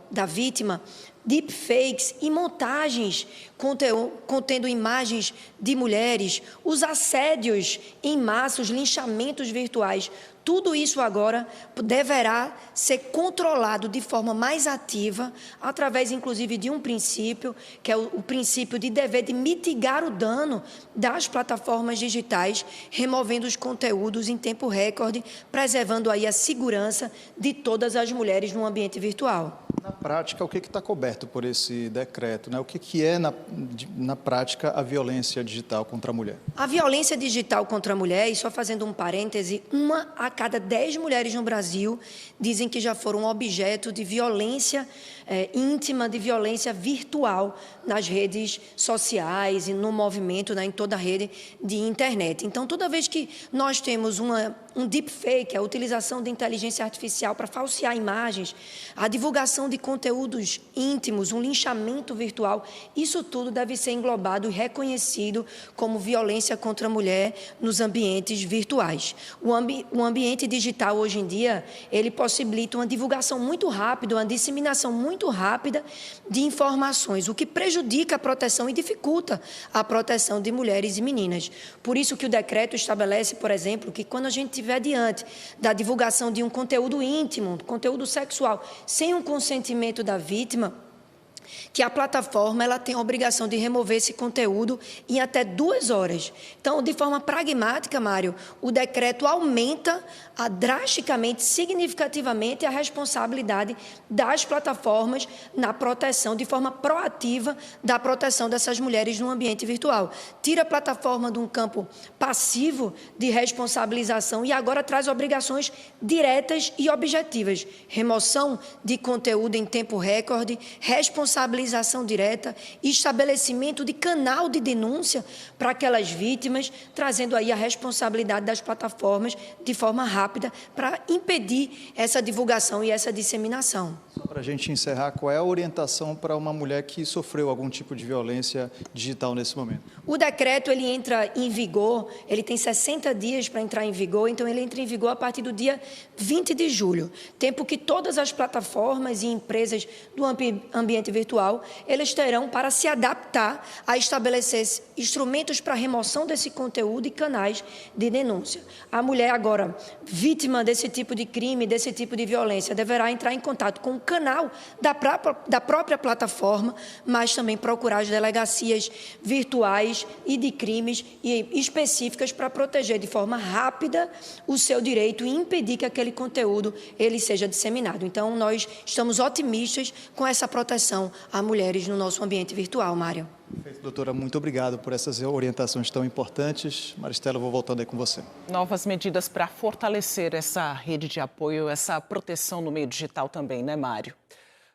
deepfakes e montagens contendo imagens de mulheres, os assédios em massa, os linchamentos virtuais. Tudo isso agora deverá ser controlado de forma mais ativa, através, inclusive, de um princípio, que é o princípio de dever de mitigar o dano das plataformas digitais, removendo os conteúdos em tempo recorde, preservando aí a segurança de todas as mulheres no ambiente virtual. Na prática, o que está coberto por esse decreto, né? O que é, na prática, a violência digital contra a mulher? A violência digital contra a mulher, e só fazendo um parêntese, 1 a cada 10 mulheres no Brasil dizem que já foram objeto de violência íntima, de violência virtual nas redes sociais e no movimento, né, em toda a rede de internet. Então, toda vez que nós temos um deepfake, a utilização de inteligência artificial para falsear imagens, a divulgação de conteúdos íntimos, um linchamento virtual, isso tudo deve ser englobado e reconhecido como violência contra a mulher nos ambientes virtuais. O ambiente digital, hoje em dia, ele possibilita uma divulgação muito rápida, uma disseminação muito rápida de informações, o que prejudica a proteção e dificulta a proteção de mulheres e meninas. Por isso que o decreto estabelece, por exemplo, que quando a gente estiver diante da divulgação de um conteúdo íntimo, conteúdo sexual, sem um consentimento da vítima, que a plataforma ela tem a obrigação de remover esse conteúdo em até 2 horas. Então, de forma pragmática, Mário, o decreto aumenta drasticamente, significativamente, a responsabilidade das plataformas na proteção, de forma proativa, da proteção dessas mulheres no ambiente virtual. Tira a plataforma de um campo passivo de responsabilização e agora traz obrigações diretas e objetivas. Remoção de conteúdo em tempo recorde, responsabilização direta, estabelecimento de canal de denúncia para aquelas vítimas, trazendo aí a responsabilidade das plataformas de forma rápida para impedir essa divulgação e essa disseminação. Só para a gente encerrar, qual é a orientação para uma mulher que sofreu algum tipo de violência digital nesse momento? O decreto ele entra em vigor, ele tem 60 dias para entrar em vigor, então ele entra em vigor a partir do dia 20 de julho, tempo que todas as plataformas e empresas do ambiente virtual, eles terão para se adaptar a estabelecer instrumentos para remoção desse conteúdo e canais de denúncia. A mulher agora, vítima desse tipo de crime, desse tipo de violência, deverá entrar em contato com o canal da própria plataforma, mas também procurar as delegacias virtuais e de crimes específicas para proteger de forma rápida o seu direito e impedir que aquele conteúdo ele seja disseminado. Então, nós estamos otimistas com essa proteção a mulheres no nosso ambiente virtual, Mário. Perfeito, doutora, muito obrigado por essas orientações tão importantes. Maristela, eu vou voltando aí com você. Novas medidas para fortalecer essa rede de apoio, essa proteção no meio digital também, né, Mário?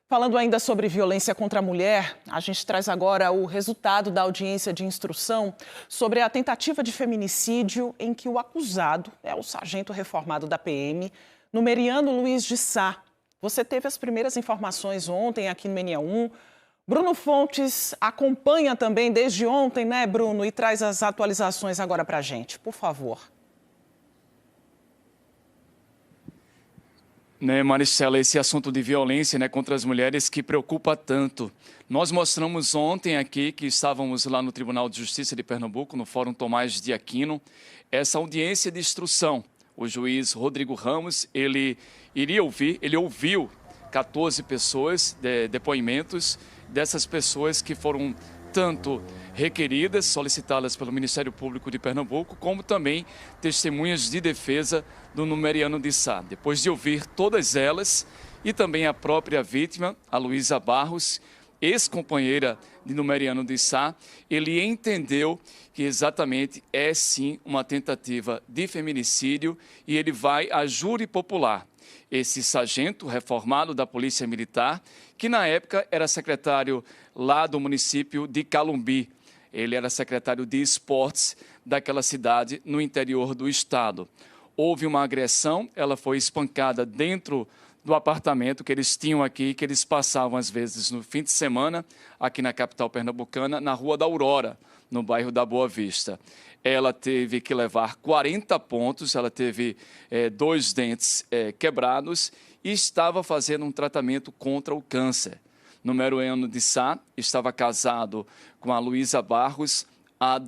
Falando ainda sobre violência contra a mulher, a gente traz agora o resultado da audiência de instrução sobre a tentativa de feminicídio em que o acusado é o sargento reformado da PM, Numeriano Luiz de Sá. Você teve as primeiras informações ontem aqui no Mania 1. Bruno Fontes acompanha também desde ontem, né, Bruno? E traz as atualizações agora para a gente, por favor. Maristela, esse assunto de violência, contra as mulheres que preocupa tanto. Nós mostramos ontem aqui que estávamos lá no Tribunal de Justiça de Pernambuco, no Fórum Tomás de Aquino, essa audiência de instrução. O juiz Rodrigo Ramos, ele ouviu 14 pessoas, depoimentos dessas pessoas que foram tanto requeridas, solicitadas pelo Ministério Público de Pernambuco, como também testemunhas de defesa do Numeriano de Sá. Depois de ouvir todas elas e também a própria vítima, a Luísa Barros, ex-companheira de Numeriano de Sá, ele entendeu que exatamente é sim uma tentativa de feminicídio e ele vai a júri popular. Esse sargento reformado da Polícia Militar, que na época era secretário lá do município de Calumbi. Ele era secretário de esportes daquela cidade no interior do estado. Houve uma agressão, ela foi espancada dentro do apartamento que eles tinham aqui, que eles passavam às vezes no fim de semana, aqui na capital pernambucana, na Rua da Aurora, no bairro da Boa Vista. Ela teve que levar 40 pontos, ela teve 2 dentes quebrados e estava fazendo um tratamento contra o câncer. Numeriano de Sá estava casado com a Luísa Barros há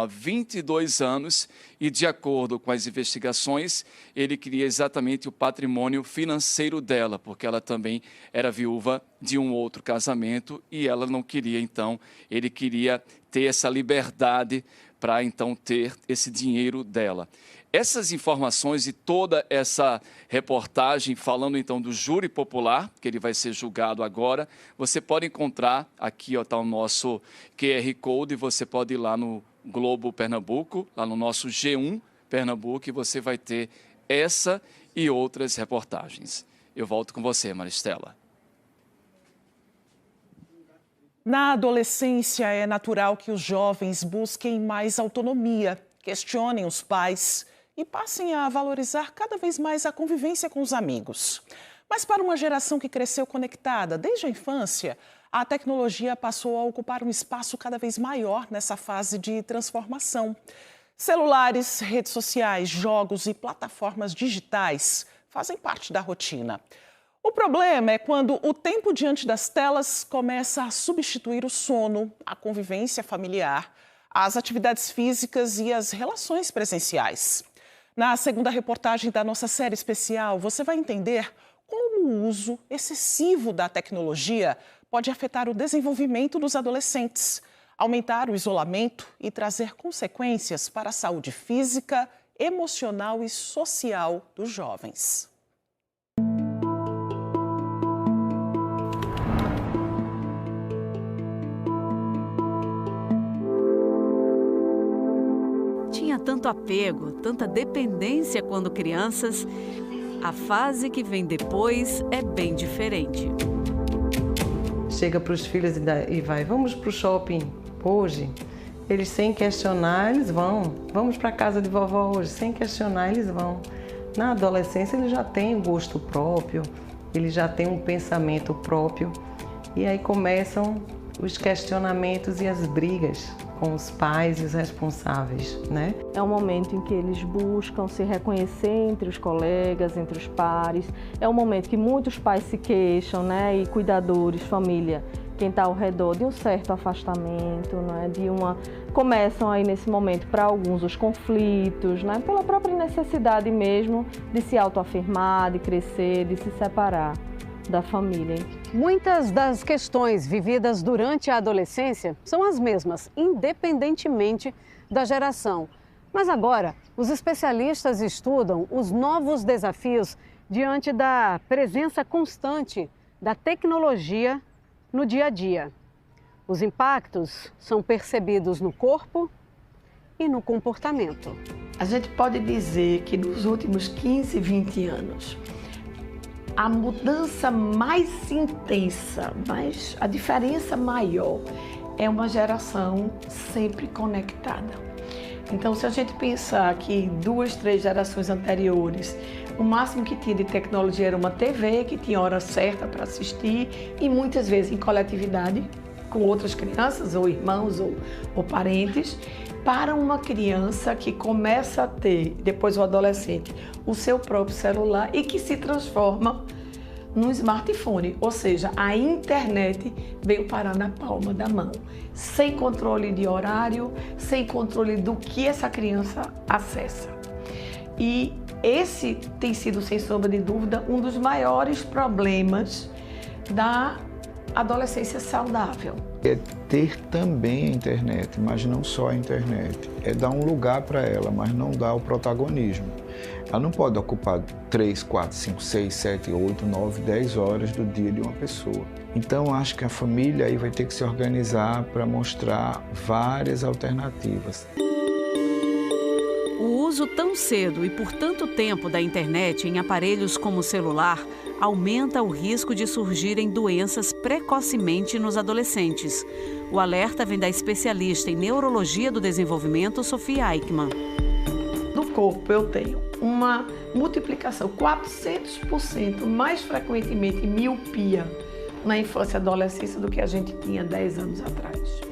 22 anos, e de acordo com as investigações, ele queria exatamente o patrimônio financeiro dela, porque ela também era viúva de um outro casamento e ela não queria, então, ele queria ter essa liberdade para então ter esse dinheiro dela. Essas informações e toda essa reportagem falando então do júri popular, que ele vai ser julgado agora, você pode encontrar, aqui está o nosso QR Code, você pode ir lá no Globo Pernambuco, lá no nosso G1 Pernambuco, e você vai ter essa e outras reportagens. Eu volto com você, Maristela. Na adolescência, é natural que os jovens busquem mais autonomia, questionem os pais e passem a valorizar cada vez mais a convivência com os amigos. Mas para uma geração que cresceu conectada desde a infância, a tecnologia passou a ocupar um espaço cada vez maior nessa fase de transformação. Celulares, redes sociais, jogos e plataformas digitais fazem parte da rotina. O problema é quando o tempo diante das telas começa a substituir o sono, a convivência familiar, as atividades físicas e as relações presenciais. Na segunda reportagem da nossa série especial, você vai entender como o uso excessivo da tecnologia pode afetar o desenvolvimento dos adolescentes, aumentar o isolamento e trazer consequências para a saúde física, emocional e social dos jovens. Tinha tanto apego, tanta dependência quando crianças, a fase que vem depois é bem diferente. Chega para os filhos e vai, vamos para o shopping hoje? Eles sem questionar, eles vão. Vamos para a casa de vovó hoje? Sem questionar, eles vão. Na adolescência, eles já têm um gosto próprio, eles já têm um pensamento próprio. E aí começam os questionamentos e as brigas com os pais e os responsáveis, né? É um momento em que eles buscam se reconhecer entre os colegas, entre os pares. É um momento que muitos pais se queixam, né? E cuidadores, família, quem está ao redor, de um certo afastamento, né? Começam aí nesse momento, para alguns, os conflitos, né? Pela própria necessidade mesmo de se autoafirmar, de crescer, de se separar da família. Muitas das questões vividas durante a adolescência são as mesmas, independentemente da geração. Mas agora, os especialistas estudam os novos desafios diante da presença constante da tecnologia no dia a dia. Os impactos são percebidos no corpo e no comportamento. A gente pode dizer que nos últimos 15, 20 anos, a mudança mais intensa, mas a diferença maior é uma geração sempre conectada. Então, se a gente pensar que 2, 3 gerações anteriores, o máximo que tinha de tecnologia era uma TV, que tinha hora certa para assistir e muitas vezes em coletividade com outras crianças, ou irmãos, ou parentes, para uma criança que começa a ter, depois o adolescente, o seu próprio celular e que se transforma num smartphone, ou seja, a internet veio parar na palma da mão, sem controle de horário, sem controle do que essa criança acessa. E esse tem sido, sem sombra de dúvida, um dos maiores problemas da adolescência saudável. É ter também a internet, mas não só a internet. É dar um lugar para ela, mas não dar o protagonismo. Ela não pode ocupar 3, 4, 5, 6, 7, 8, 9, 10 horas do dia de uma pessoa. Então, acho que a família aí vai ter que se organizar para mostrar várias alternativas. O uso tão cedo e por tanto tempo da internet em aparelhos como o celular aumenta o risco de surgirem doenças precocemente nos adolescentes. O alerta vem da especialista em neurologia do desenvolvimento, Sofia Eichmann. No corpo eu tenho uma multiplicação 400% mais frequentemente miopia na infância e adolescência do que a gente tinha 10 anos atrás.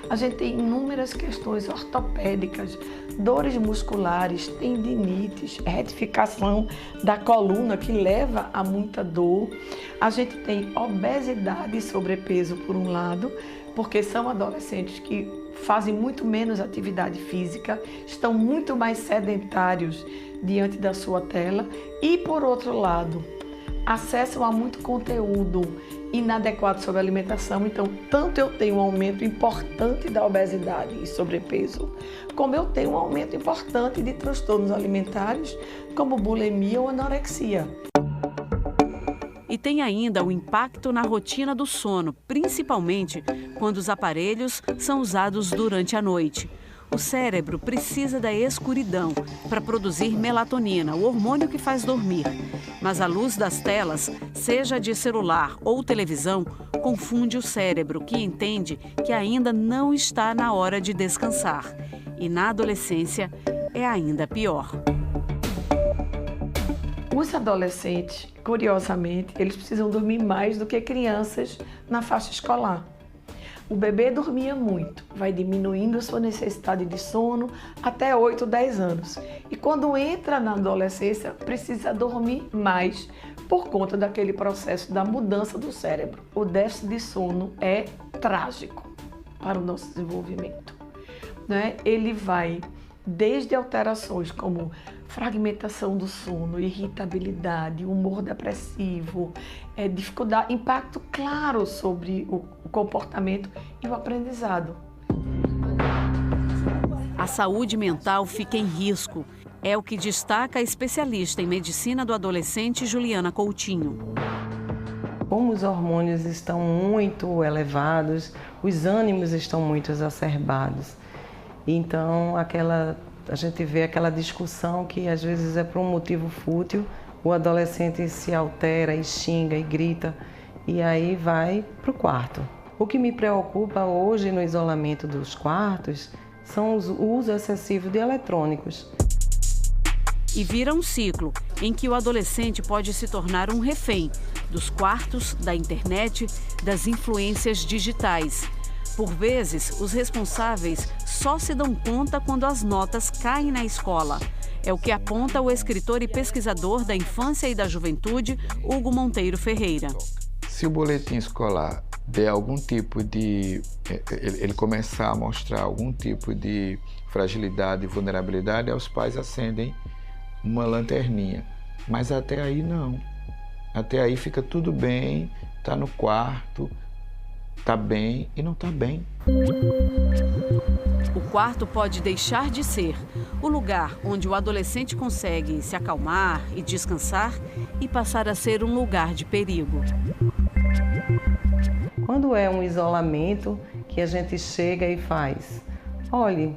A gente tem inúmeras questões ortopédicas, dores musculares, tendinites, retificação da coluna que leva a muita dor. A gente tem obesidade e sobrepeso por um lado, porque são adolescentes que fazem muito menos atividade física, estão muito mais sedentários diante da sua tela e, por outro lado, acessam a muito conteúdo inadequado sobre a alimentação. Então, tanto eu tenho um aumento importante da obesidade e sobrepeso, como eu tenho um aumento importante de transtornos alimentares, como bulimia ou anorexia. E tem ainda o impacto na rotina do sono, principalmente quando os aparelhos são usados durante a noite. O cérebro precisa da escuridão para produzir melatonina, o hormônio que faz dormir. Mas a luz das telas, seja de celular ou televisão, confunde o cérebro, que entende que ainda não está na hora de descansar. E na adolescência é ainda pior. Os adolescentes, curiosamente, eles precisam dormir mais do que crianças na faixa escolar. O bebê dormia muito, vai diminuindo sua necessidade de sono até 8, 10 anos. E quando entra na adolescência, precisa dormir mais por conta daquele processo da mudança do cérebro. O déficit de sono é trágico para o nosso desenvolvimento, né? Ele vai desde alterações como fragmentação do sono, irritabilidade, humor depressivo, dificuldade, impacto claro sobre o comportamento e o aprendizado. A saúde mental fica em risco. É o que destaca a especialista em medicina do adolescente Juliana Coutinho. Como os hormônios estão muito elevados, os ânimos estão muito exacerbados. Então, a gente vê aquela discussão que às vezes é por um motivo fútil, o adolescente se altera e xinga e grita e aí vai para o quarto. O que me preocupa hoje no isolamento dos quartos são o uso excessivo de eletrônicos. E vira um ciclo em que o adolescente pode se tornar um refém dos quartos, da internet, das influências digitais. Por vezes, os responsáveis só se dão conta quando as notas caem na escola. É o que aponta o escritor e pesquisador da infância e da juventude, Hugo Monteiro Ferreira. Se o boletim escolar der algum tipo de... ele começar a mostrar algum tipo de fragilidade e vulnerabilidade, os pais acendem uma lanterninha. Mas até aí não. Até aí fica tudo bem, está no quarto, está bem e não está bem. O quarto pode deixar de ser o lugar onde o adolescente consegue se acalmar e descansar e passar a ser um lugar de perigo. Quando é um isolamento que a gente chega e faz, olhe,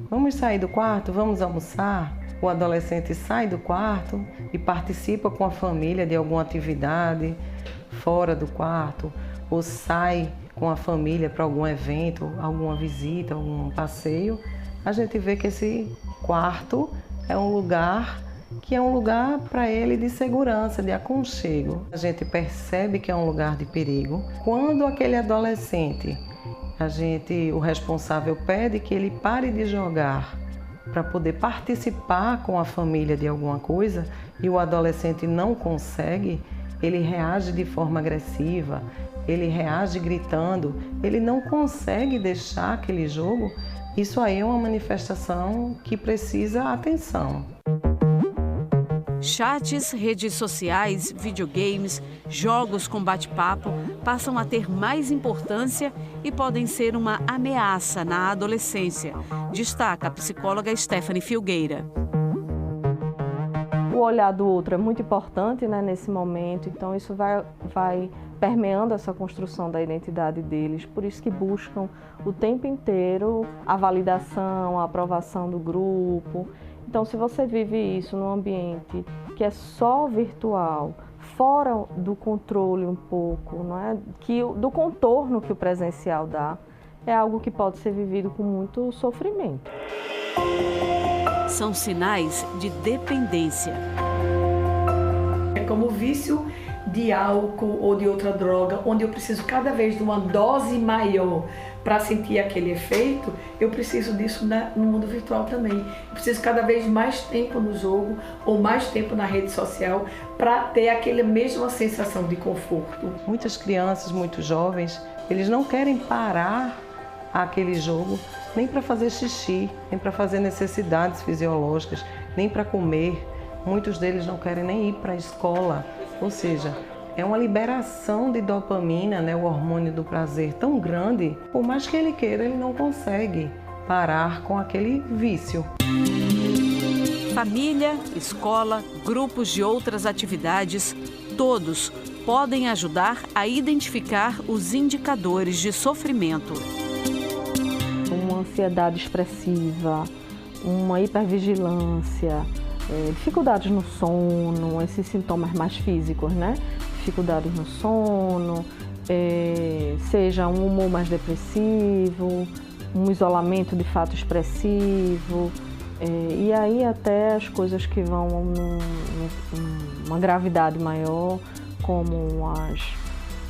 vamos sair do quarto, vamos almoçar? O adolescente sai do quarto e participa com a família de alguma atividade fora do quarto, ou sai com a família para algum evento, alguma visita, algum passeio, a gente vê que esse quarto é um lugar que é um lugar para ele de segurança, de aconchego. A gente percebe que é um lugar de perigo quando aquele adolescente, o responsável pede que ele pare de jogar para poder participar com a família de alguma coisa e o adolescente não consegue, ele reage de forma agressiva, ele reage gritando, ele não consegue deixar aquele jogo. Isso aí é uma manifestação que precisa atenção. Chats, redes sociais, videogames, jogos com bate-papo passam a ter mais importância e podem ser uma ameaça na adolescência, destaca a psicóloga Stephanie Filgueira. O olhar do outro é muito importante, né, nesse momento, então isso vai permeando essa construção da identidade deles, por isso que buscam o tempo inteiro a validação, a aprovação do grupo. Então, se você vive isso num ambiente que é só virtual, fora do controle um pouco, não é? Do contorno que o presencial dá, é algo que pode ser vivido com muito sofrimento. São sinais de dependência. É como o vício de álcool ou de outra droga, onde eu preciso cada vez de uma dose maior para sentir aquele efeito, eu preciso disso no mundo virtual também. Eu preciso cada vez mais tempo no jogo ou mais tempo na rede social para ter aquela mesma sensação de conforto. Muitas crianças, muitos jovens, eles não querem parar aquele jogo nem para fazer xixi, nem para fazer necessidades fisiológicas, nem para comer. Muitos deles não querem nem ir para a escola, ou seja, É uma liberação de dopamina, né, o hormônio do prazer tão grande, por mais que ele queira, ele não consegue parar com aquele vício. Família, escola, grupos de outras atividades, todos podem ajudar a identificar os indicadores de sofrimento. Uma ansiedade expressiva, uma hipervigilância, dificuldades no sono, esses sintomas mais físicos, né? Dificuldades no sono, seja um humor mais depressivo, um isolamento de fato expressivo, e aí até as coisas que vão numa gravidade maior, como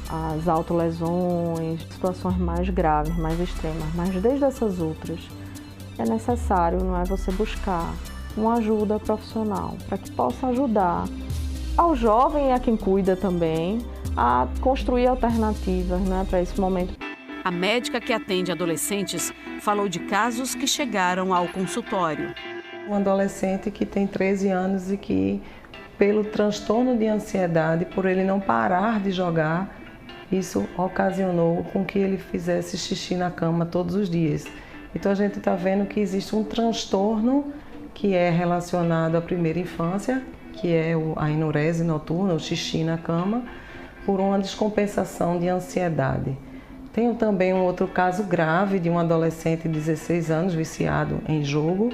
as autolesões, situações mais graves, mais extremas. Mas desde essas outras, é necessário, não é, você buscar uma ajuda profissional para que possa ajudar ao jovem e a quem cuida também a construir alternativas, né, para esse momento. A médica que atende adolescentes falou de casos que chegaram ao consultório. Um adolescente que tem 13 anos e que, pelo transtorno de ansiedade, por ele não parar de jogar, isso ocasionou com que ele fizesse xixi na cama todos os dias. Então a gente está vendo que existe um transtorno que é relacionado à primeira infância, que é a enurese noturna, o xixi na cama, por uma descompensação de ansiedade. Tenho também um outro caso grave de um adolescente de 16 anos viciado em jogo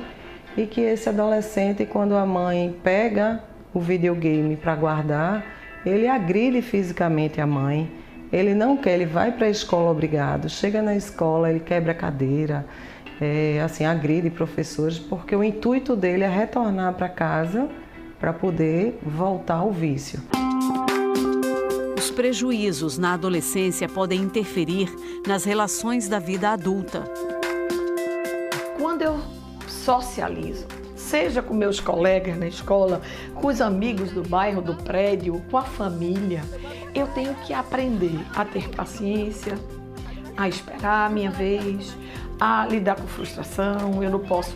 e que esse adolescente, quando a mãe pega o videogame para guardar, ele agride fisicamente a mãe, ele não quer, ele vai para a escola obrigado, chega na escola, ele quebra a cadeira, agride professores, porque o intuito dele é retornar para casa para poder voltar ao vício. Os prejuízos na adolescência podem interferir nas relações da vida adulta. Quando eu socializo, seja com meus colegas na escola, com os amigos do bairro, do prédio, com a família, eu tenho que aprender a ter paciência, a esperar a minha vez, a lidar com frustração. Eu não posso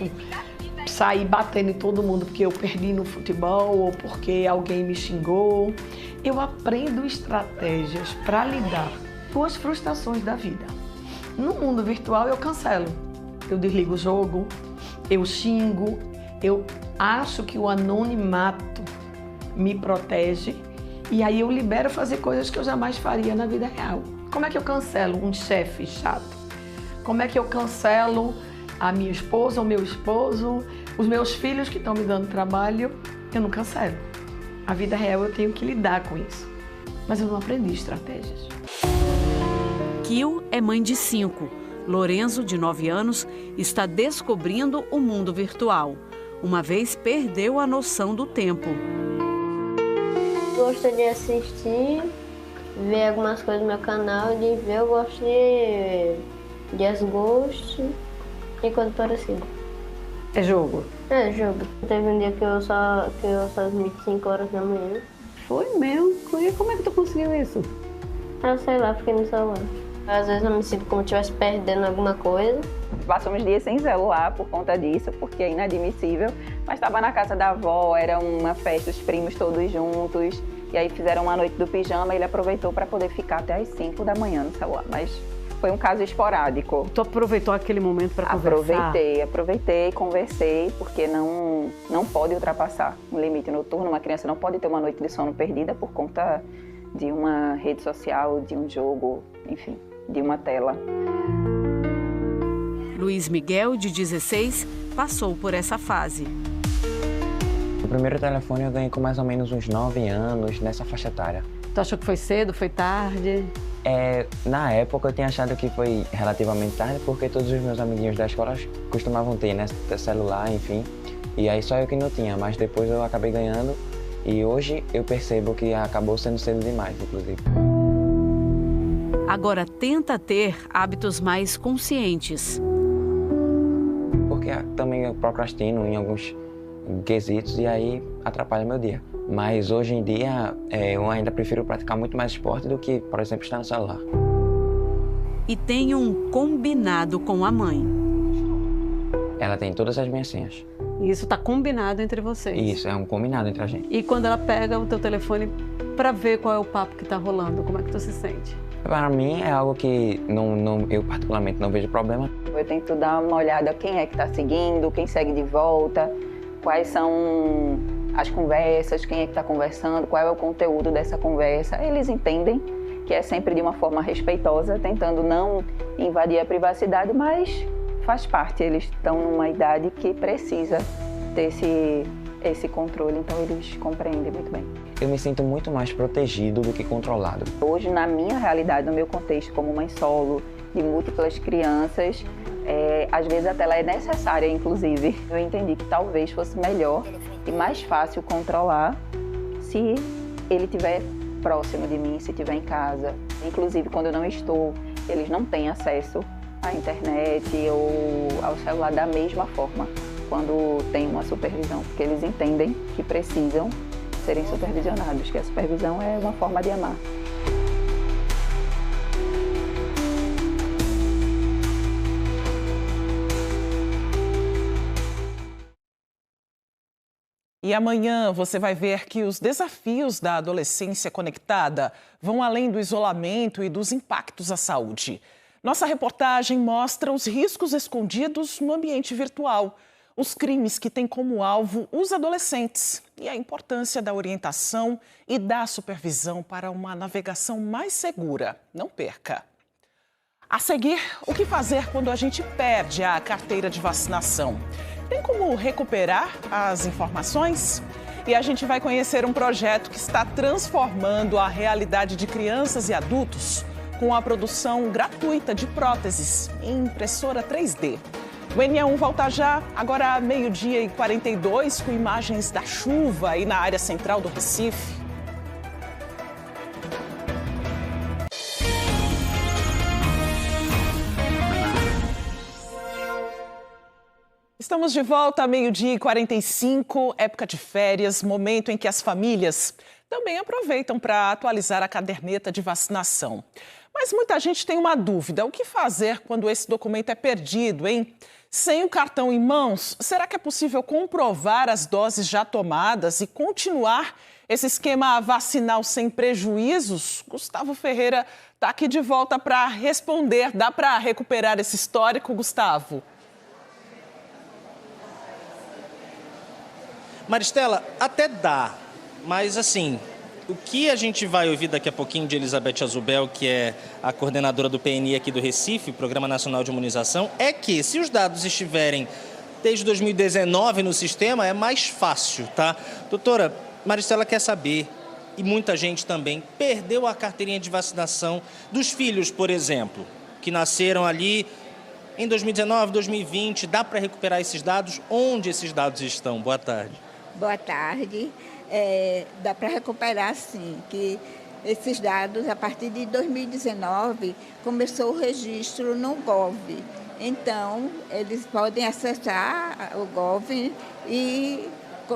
sair batendo em todo mundo porque eu perdi no futebol ou porque alguém me xingou. Eu aprendo estratégias para lidar com as frustrações da vida. No mundo virtual eu cancelo, eu desligo o jogo, eu xingo, eu acho que o anonimato me protege e aí eu libero fazer coisas que eu jamais faria na vida real. Como é que eu cancelo um chefe chato? Como é que eu cancelo a minha esposa, o meu esposo, os meus filhos que estão me dando trabalho? Eu não cancelo. A vida real eu tenho que lidar com isso. Mas eu não aprendi estratégias. Kio é mãe de 5. Lorenzo, de 9 anos, está descobrindo o mundo virtual. Uma vez perdeu a noção do tempo. Gosto de assistir, ver algumas coisas no meu canal, de ver, eu gosto de desgosto e coisa parecida. É jogo? É jogo. Teve um dia que eu só dormi 5 horas da manhã. Foi mesmo? E como é que tu conseguiu isso? Ah, sei lá, fiquei no celular. Às vezes eu me sinto como se estivesse perdendo alguma coisa. Passamos dias sem celular por conta disso, porque é inadmissível. Mas estava na casa da avó, era uma festa, os primos todos juntos. E aí fizeram uma noite do pijama e ele aproveitou para poder ficar até as 5 da manhã no celular. Mas foi um caso esporádico. Tu aproveitou aquele momento para conversar? Aproveitei, conversei, porque não pode ultrapassar um limite noturno. Uma criança não pode ter uma noite de sono perdida por conta de uma rede social, de um jogo, enfim, de uma tela. Luiz Miguel, de 16, passou por essa fase. O primeiro telefone eu ganhei com mais ou menos uns 9 anos, nessa faixa etária. Tu achou que foi cedo, foi tarde? Na época eu tinha achado que foi relativamente tarde, porque todos os meus amiguinhos da escola costumavam ter, né, celular, enfim. E aí só eu que não tinha, mas depois eu acabei ganhando e hoje eu percebo que acabou sendo cedo demais, inclusive. Agora tenta ter hábitos mais conscientes. Porque também eu procrastino em alguns quesitos e aí atrapalha meu dia. Mas hoje em dia eu ainda prefiro praticar muito mais esporte do que, por exemplo, estar no celular. E tem um combinado com a mãe. Ela tem todas as minhas senhas. E isso está combinado entre vocês? Isso, é um combinado entre a gente. E quando ela pega o teu telefone para ver qual é o papo que está rolando, como é que tu se sente? Para mim é algo que eu particularmente não vejo problema. Eu tento dar uma olhada quem é que está seguindo, quem segue de volta, quais são as conversas, quem é que está conversando, qual é o conteúdo dessa conversa. Eles entendem que é sempre de uma forma respeitosa, tentando não invadir a privacidade, mas faz parte. Eles estão numa idade que precisa ter esse controle, então eles compreendem muito bem. Eu me sinto muito mais protegido do que controlado. Hoje, na minha realidade, no meu contexto como mãe solo, de múltiplas crianças, às vezes a tela é necessária, inclusive. Eu entendi que talvez fosse melhor e mais fácil controlar se ele estiver próximo de mim, se estiver em casa. Inclusive, quando eu não estou, eles não têm acesso à internet ou ao celular da mesma forma quando tem uma supervisão, porque eles entendem que precisam serem supervisionados, que a supervisão é uma forma de amar. E amanhã você vai ver que os desafios da adolescência conectada vão além do isolamento e dos impactos à saúde. Nossa reportagem mostra os riscos escondidos no ambiente virtual, os crimes que têm como alvo os adolescentes e a importância da orientação e da supervisão para uma navegação mais segura. Não perca! A seguir, o que fazer quando a gente perde a carteira de vacinação? Tem como recuperar as informações? E a gente vai conhecer um projeto que está transformando a realidade de crianças e adultos com a produção gratuita de próteses em impressora 3D. O NE1 volta já, agora 12h42, com imagens da chuva aí na área central do Recife. Estamos de volta a 12h45, época de férias, momento em que as famílias também aproveitam para atualizar a caderneta de vacinação. Mas muita gente tem uma dúvida, o que fazer quando esse documento é perdido, hein? Sem o cartão em mãos, será que é possível comprovar as doses já tomadas e continuar esse esquema vacinal sem prejuízos? Gustavo Ferreira está aqui de volta para responder. Dá para recuperar esse histórico, Gustavo? Maristela, até dá, mas assim, o que a gente vai ouvir daqui a pouquinho de Elizabeth Azubel, que é a coordenadora do PNI aqui do Recife, Programa Nacional de Imunização, é que se os dados estiverem desde 2019 no sistema, é mais fácil, tá? Doutora, Maristela quer saber, e muita gente também, perdeu a carteirinha de vacinação dos filhos, por exemplo, que nasceram ali em 2019, 2020, dá para recuperar esses dados? Onde esses dados estão? Boa tarde. Boa tarde. Dá para recuperar, sim, que esses dados, a partir de 2019, começou o registro no Gov. Então, eles podem acessar o Gov e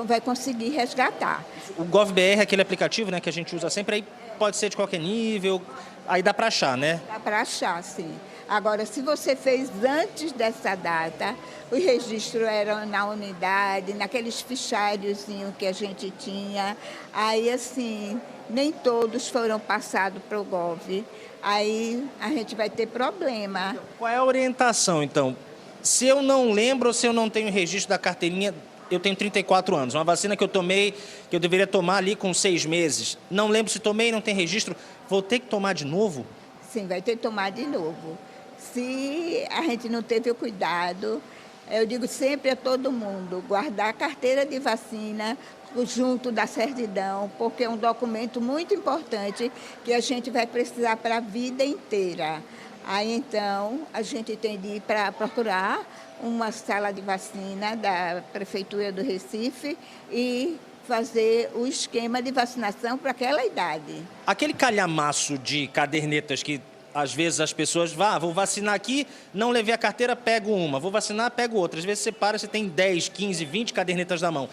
vai conseguir resgatar. O GovBR é aquele aplicativo, né, que a gente usa sempre, aí pode ser de qualquer nível, aí dá para achar, né? Dá para achar, sim. Agora, se você fez antes dessa data, o registro era na unidade, naqueles fichariozinhos que a gente tinha, aí assim, nem todos foram passados para o Gov, aí a gente vai ter problema. Qual é a orientação, então? Se eu não lembro ou se eu não tenho registro da carteirinha, eu tenho 34 anos, uma vacina que eu tomei, que eu deveria tomar ali com 6 meses, não lembro se tomei, não tem registro, vou ter que tomar de novo? Sim, vai ter que tomar de novo. Se a gente não teve o cuidado, eu digo sempre a todo mundo, guardar a carteira de vacina junto da certidão, porque é um documento muito importante que a gente vai precisar para a vida inteira. Aí, então, a gente tem de ir para procurar uma sala de vacina da Prefeitura do Recife e fazer o esquema de vacinação para aquela idade. Aquele calhamaço de cadernetas que às vezes as pessoas vou vacinar aqui, não levei a carteira, pego uma. Vou vacinar, pego outra. Às vezes você para, você tem 10, 15, 20 cadernetas na mão.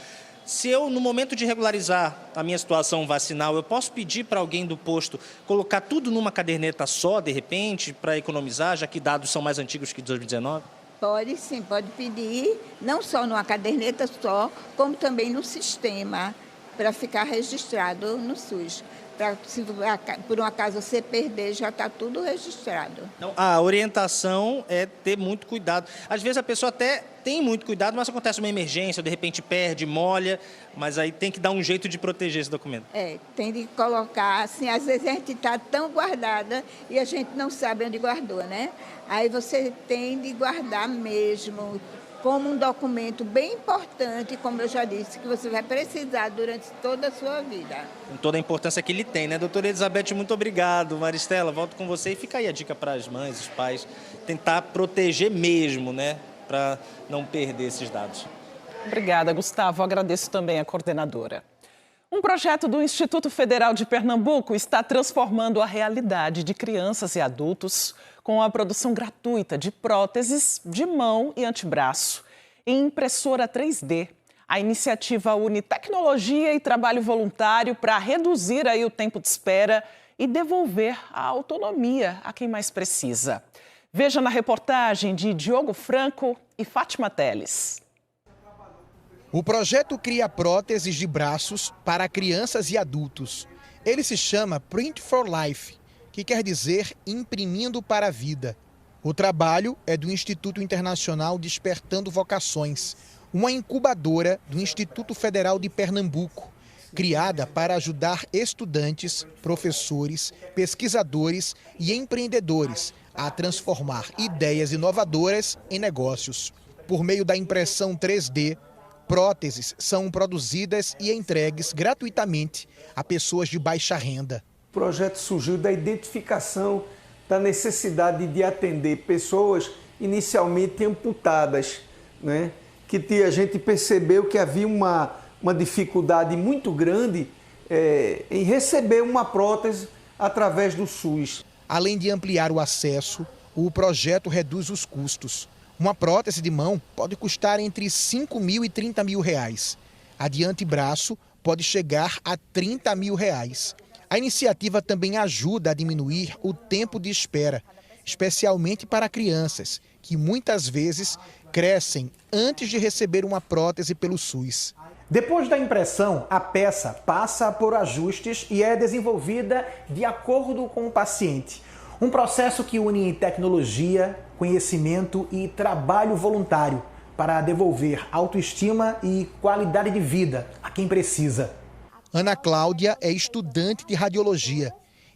Se eu, no momento de regularizar a minha situação vacinal, eu posso pedir para alguém do posto colocar tudo numa caderneta só, de repente, para economizar, já que dados são mais antigos que 2019? Pode sim, pode pedir, não só numa caderneta só, como também no sistema, para ficar registrado no SUS. Se por um acaso você perder, já está tudo registrado. Então, a orientação é ter muito cuidado. Às vezes a pessoa até tem muito cuidado, mas acontece uma emergência, de repente perde, molha, mas aí tem que dar um jeito de proteger esse documento. Tem de colocar, assim, às vezes a gente está tão guardada e a gente não sabe onde guardou, né? Aí você tem de guardar mesmo, como um documento bem importante, como eu já disse, que você vai precisar durante toda a sua vida. Com toda a importância que ele tem, né? Doutora Elizabeth, muito obrigado. Maristela, volto com você e fica aí a dica para as mães, os pais, tentar proteger mesmo, né? Para não perder esses dados. Obrigada, Gustavo. Agradeço também a coordenadora. Um projeto do Instituto Federal de Pernambuco está transformando a realidade de crianças e adultos com a produção gratuita de próteses de mão e antebraço em impressora 3D. A iniciativa une tecnologia e trabalho voluntário para reduzir aí o tempo de espera e devolver a autonomia a quem mais precisa. Veja na reportagem de Diogo Franco e Fátima Teles. O projeto cria próteses de braços para crianças e adultos. Ele se chama Print for Life, que quer dizer imprimindo para a vida. O trabalho é do Instituto Internacional Despertando Vocações, uma incubadora do Instituto Federal de Pernambuco, criada para ajudar estudantes, professores, pesquisadores e empreendedores a transformar ideias inovadoras em negócios. Por meio da impressão 3D, próteses são produzidas e entregues gratuitamente a pessoas de baixa renda. O projeto surgiu da identificação da necessidade de atender pessoas inicialmente amputadas, né? Que a gente percebeu que havia uma dificuldade muito grande em receber uma prótese através do SUS. Além de ampliar o acesso, o projeto reduz os custos. Uma prótese de mão pode custar entre R$ 5 mil e R$ 30 mil. A de antebraço pode chegar a R$ 30 mil. A iniciativa também ajuda a diminuir o tempo de espera, especialmente para crianças, que muitas vezes crescem antes de receber uma prótese pelo SUS. Depois da impressão, a peça passa por ajustes e é desenvolvida de acordo com o paciente. Um processo que une tecnologia, conhecimento e trabalho voluntário para devolver autoestima e qualidade de vida a quem precisa. Ana Cláudia é estudante de radiologia.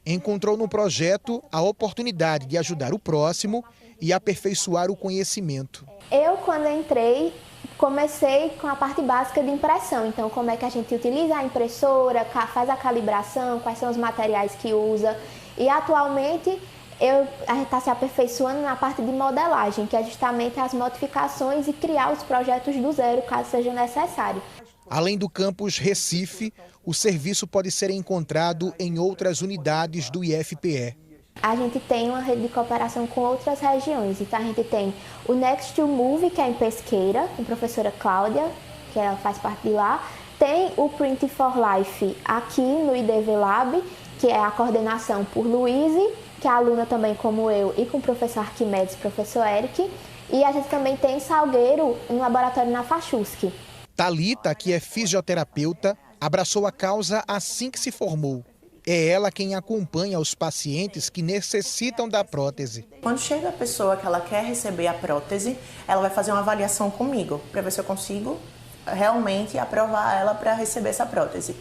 Encontrou no projeto a oportunidade de ajudar o próximo e aperfeiçoar o conhecimento. Eu, quando entrei, comecei com a parte básica de impressão. Então, como é que a gente utiliza a impressora, faz a calibração, quais são os materiais que usa. E, atualmente, a gente está se aperfeiçoando na parte de modelagem, que é justamente as modificações e criar os projetos do zero, caso seja necessário. Além do campus Recife, o serviço pode ser encontrado em outras unidades do IFPE. A gente tem uma rede de cooperação com outras regiões. Então, a gente tem o Next to Move, que é em Pesqueira, com a professora Cláudia, que ela faz parte de lá. Tem o Print for Life aqui no IDV Lab, que é a coordenação por Luíse, que é aluna também como eu, e com o professor Arquimedes, professor Eric. E a gente também tem em Salgueiro, um laboratório na FACHUSC. Thalita, que é fisioterapeuta, abraçou a causa assim que se formou. É ela quem acompanha os pacientes que necessitam da prótese. Quando chega a pessoa que ela quer receber a prótese, ela vai fazer uma avaliação comigo, para ver se eu consigo realmente aprovar ela para receber essa prótese.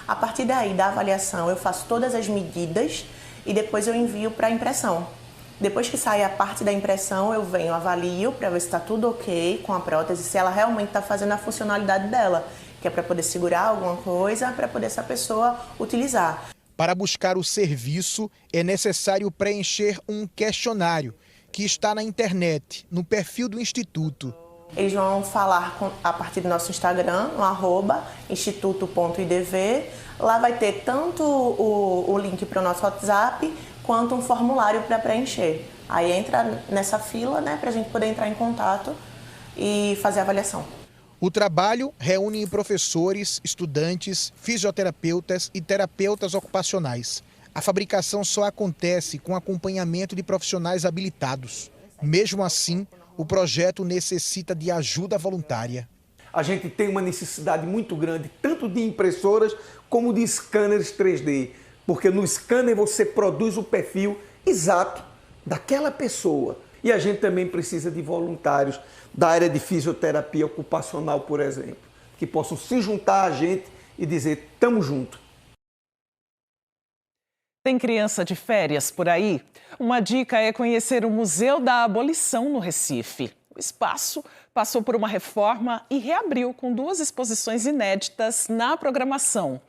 A partir daí, da avaliação, eu faço todas as medidas e depois eu envio para a impressão. Depois que sai a parte da impressão, eu venho, avalio para ver se está tudo ok com a prótese, se ela realmente está fazendo a funcionalidade dela, que é para poder segurar alguma coisa, para poder essa pessoa utilizar. Para buscar o serviço, é necessário preencher um questionário que está na internet, no perfil do Instituto. Eles vão falar a partir do nosso Instagram, no @instituto.idv. Lá vai ter tanto o link para o nosso WhatsApp, quanto um formulário para preencher. Aí entra nessa fila, né, para a gente poder entrar em contato e fazer a avaliação. O trabalho reúne professores, estudantes, fisioterapeutas e terapeutas ocupacionais. A fabricação só acontece com acompanhamento de profissionais habilitados. Mesmo assim, o projeto necessita de ajuda voluntária. A gente tem uma necessidade muito grande, tanto de impressoras como de scanners 3D, porque no scanner você produz o perfil exato daquela pessoa. E a gente também precisa de voluntários da área de fisioterapia ocupacional, por exemplo, que possam se juntar a gente e dizer, tamo junto. Tem criança de férias por aí? Uma dica é conhecer o Museu da Abolição no Recife. O espaço passou por uma reforma e reabriu com 2 exposições inéditas na programação.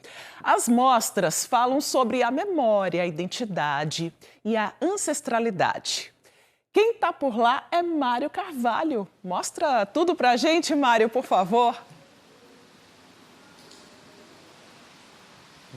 As mostras falam sobre a memória, a identidade e a ancestralidade. Quem está por lá é Mário Carvalho. Mostra tudo pra gente, Mário, por favor.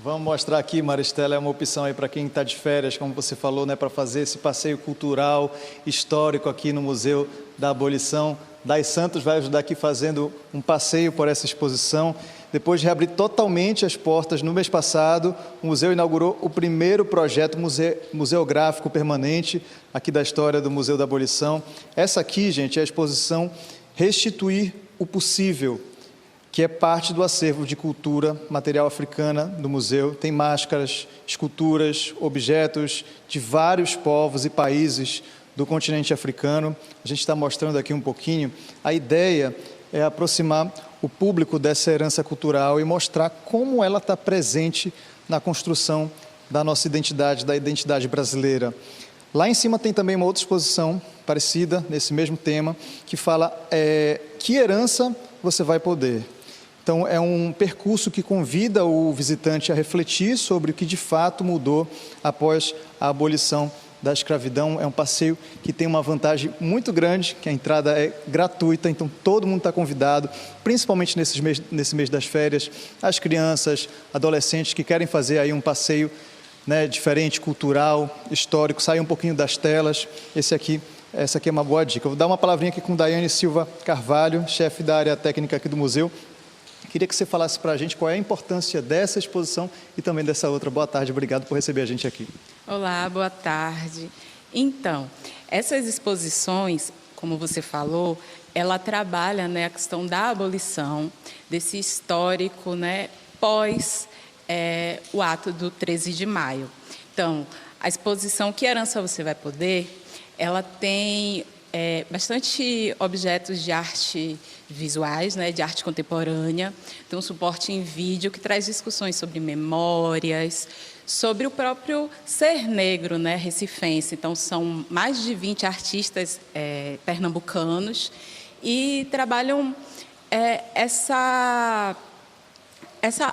Vamos mostrar aqui, Maristela, é uma opção aí para quem está de férias, como você falou, né, para fazer esse passeio cultural, histórico aqui no Museu da Abolição. Dai Santos vai ajudar aqui fazendo um passeio por essa exposição. Depois de reabrir totalmente as portas no mês passado, o museu inaugurou o primeiro projeto museográfico permanente aqui da história do Museu da Abolição. Essa aqui, gente, é a exposição Restituir o Possível, que é parte do acervo de cultura material africana do museu. Tem máscaras, esculturas, objetos de vários povos e países do continente africano. A gente está mostrando aqui um pouquinho. A ideia é aproximar o público dessa herança cultural e mostrar como ela está presente na construção da nossa identidade, da identidade brasileira. Lá em cima tem também uma outra exposição parecida, nesse mesmo tema, que fala que herança você vai poder. Então, é um percurso que convida o visitante a refletir sobre o que de fato mudou após a abolição da escravidão. É um passeio que tem uma vantagem muito grande, que a entrada é gratuita, então todo mundo está convidado, principalmente nesse mês das férias, as crianças, adolescentes que querem fazer aí um passeio, né, diferente, cultural, histórico, sair um pouquinho das telas. Essa aqui é uma boa dica. Eu vou dar uma palavrinha aqui com Daiane Silva Carvalho, chefe da área técnica aqui do museu. Queria que você falasse para a gente qual é a importância dessa exposição e também dessa outra. Boa tarde, obrigado por receber a gente aqui. Olá, boa tarde. Então, essas exposições, como você falou, ela trabalha, né, a questão da abolição, desse histórico, né, pós o ato do 13 de maio. Então, a exposição Que Herança Você Vai Poder, ela tem bastante objetos de arte visuais, né, de arte contemporânea, tem um suporte em vídeo que traz discussões sobre memórias, sobre o próprio ser negro, né, recifense. Então, são mais de 20 artistas pernambucanos e trabalham essa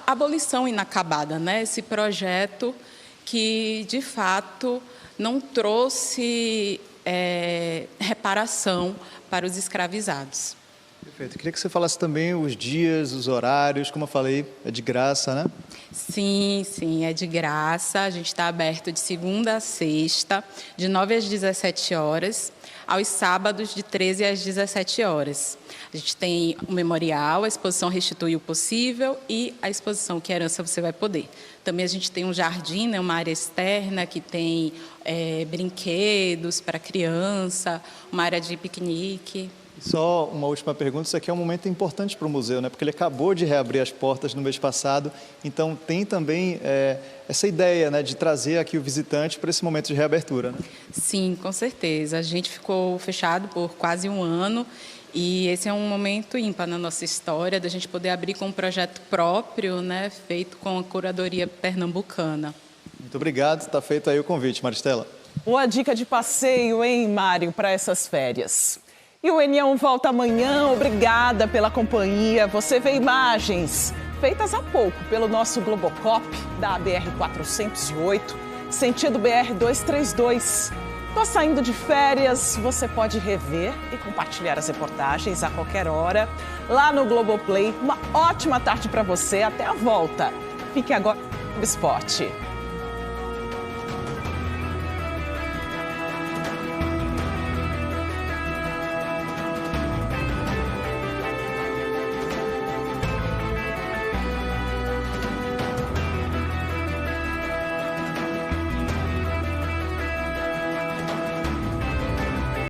abolição inacabada, né, esse projeto que, de fato, não trouxe reparação para os escravizados. Perfeito. Queria que você falasse também os dias, os horários, como eu falei, é de graça, né? Sim, é de graça. A gente está aberto de segunda a sexta, de 9 às 17 horas, aos sábados de 13 às 17 horas. A gente tem o memorial, a exposição Restituir o Possível e a exposição Que Herança Você Vai Poder. Também a gente tem um jardim, né, uma área externa que tem brinquedos para criança, uma área de piquenique. Só uma última pergunta, isso aqui é um momento importante para o museu, né? Porque ele acabou de reabrir as portas no mês passado, então tem também essa ideia, né, de trazer aqui o visitante para esse momento de reabertura, né? Sim, com certeza. A gente ficou fechado por quase um ano e esse é um momento ímpar na nossa história, da gente poder abrir com um projeto próprio, né, feito com a curadoria pernambucana. Muito obrigado, está feito aí o convite, Maristela. Boa dica de passeio, hein, Mário, para essas férias. E o Enião volta amanhã. Obrigada pela companhia. Você vê imagens feitas há pouco pelo nosso Globocop da BR-408, sentido BR-232. Tô saindo de férias, você pode rever e compartilhar as reportagens a qualquer hora lá no Globoplay. Uma ótima tarde para você, até a volta. Fique agora no esporte.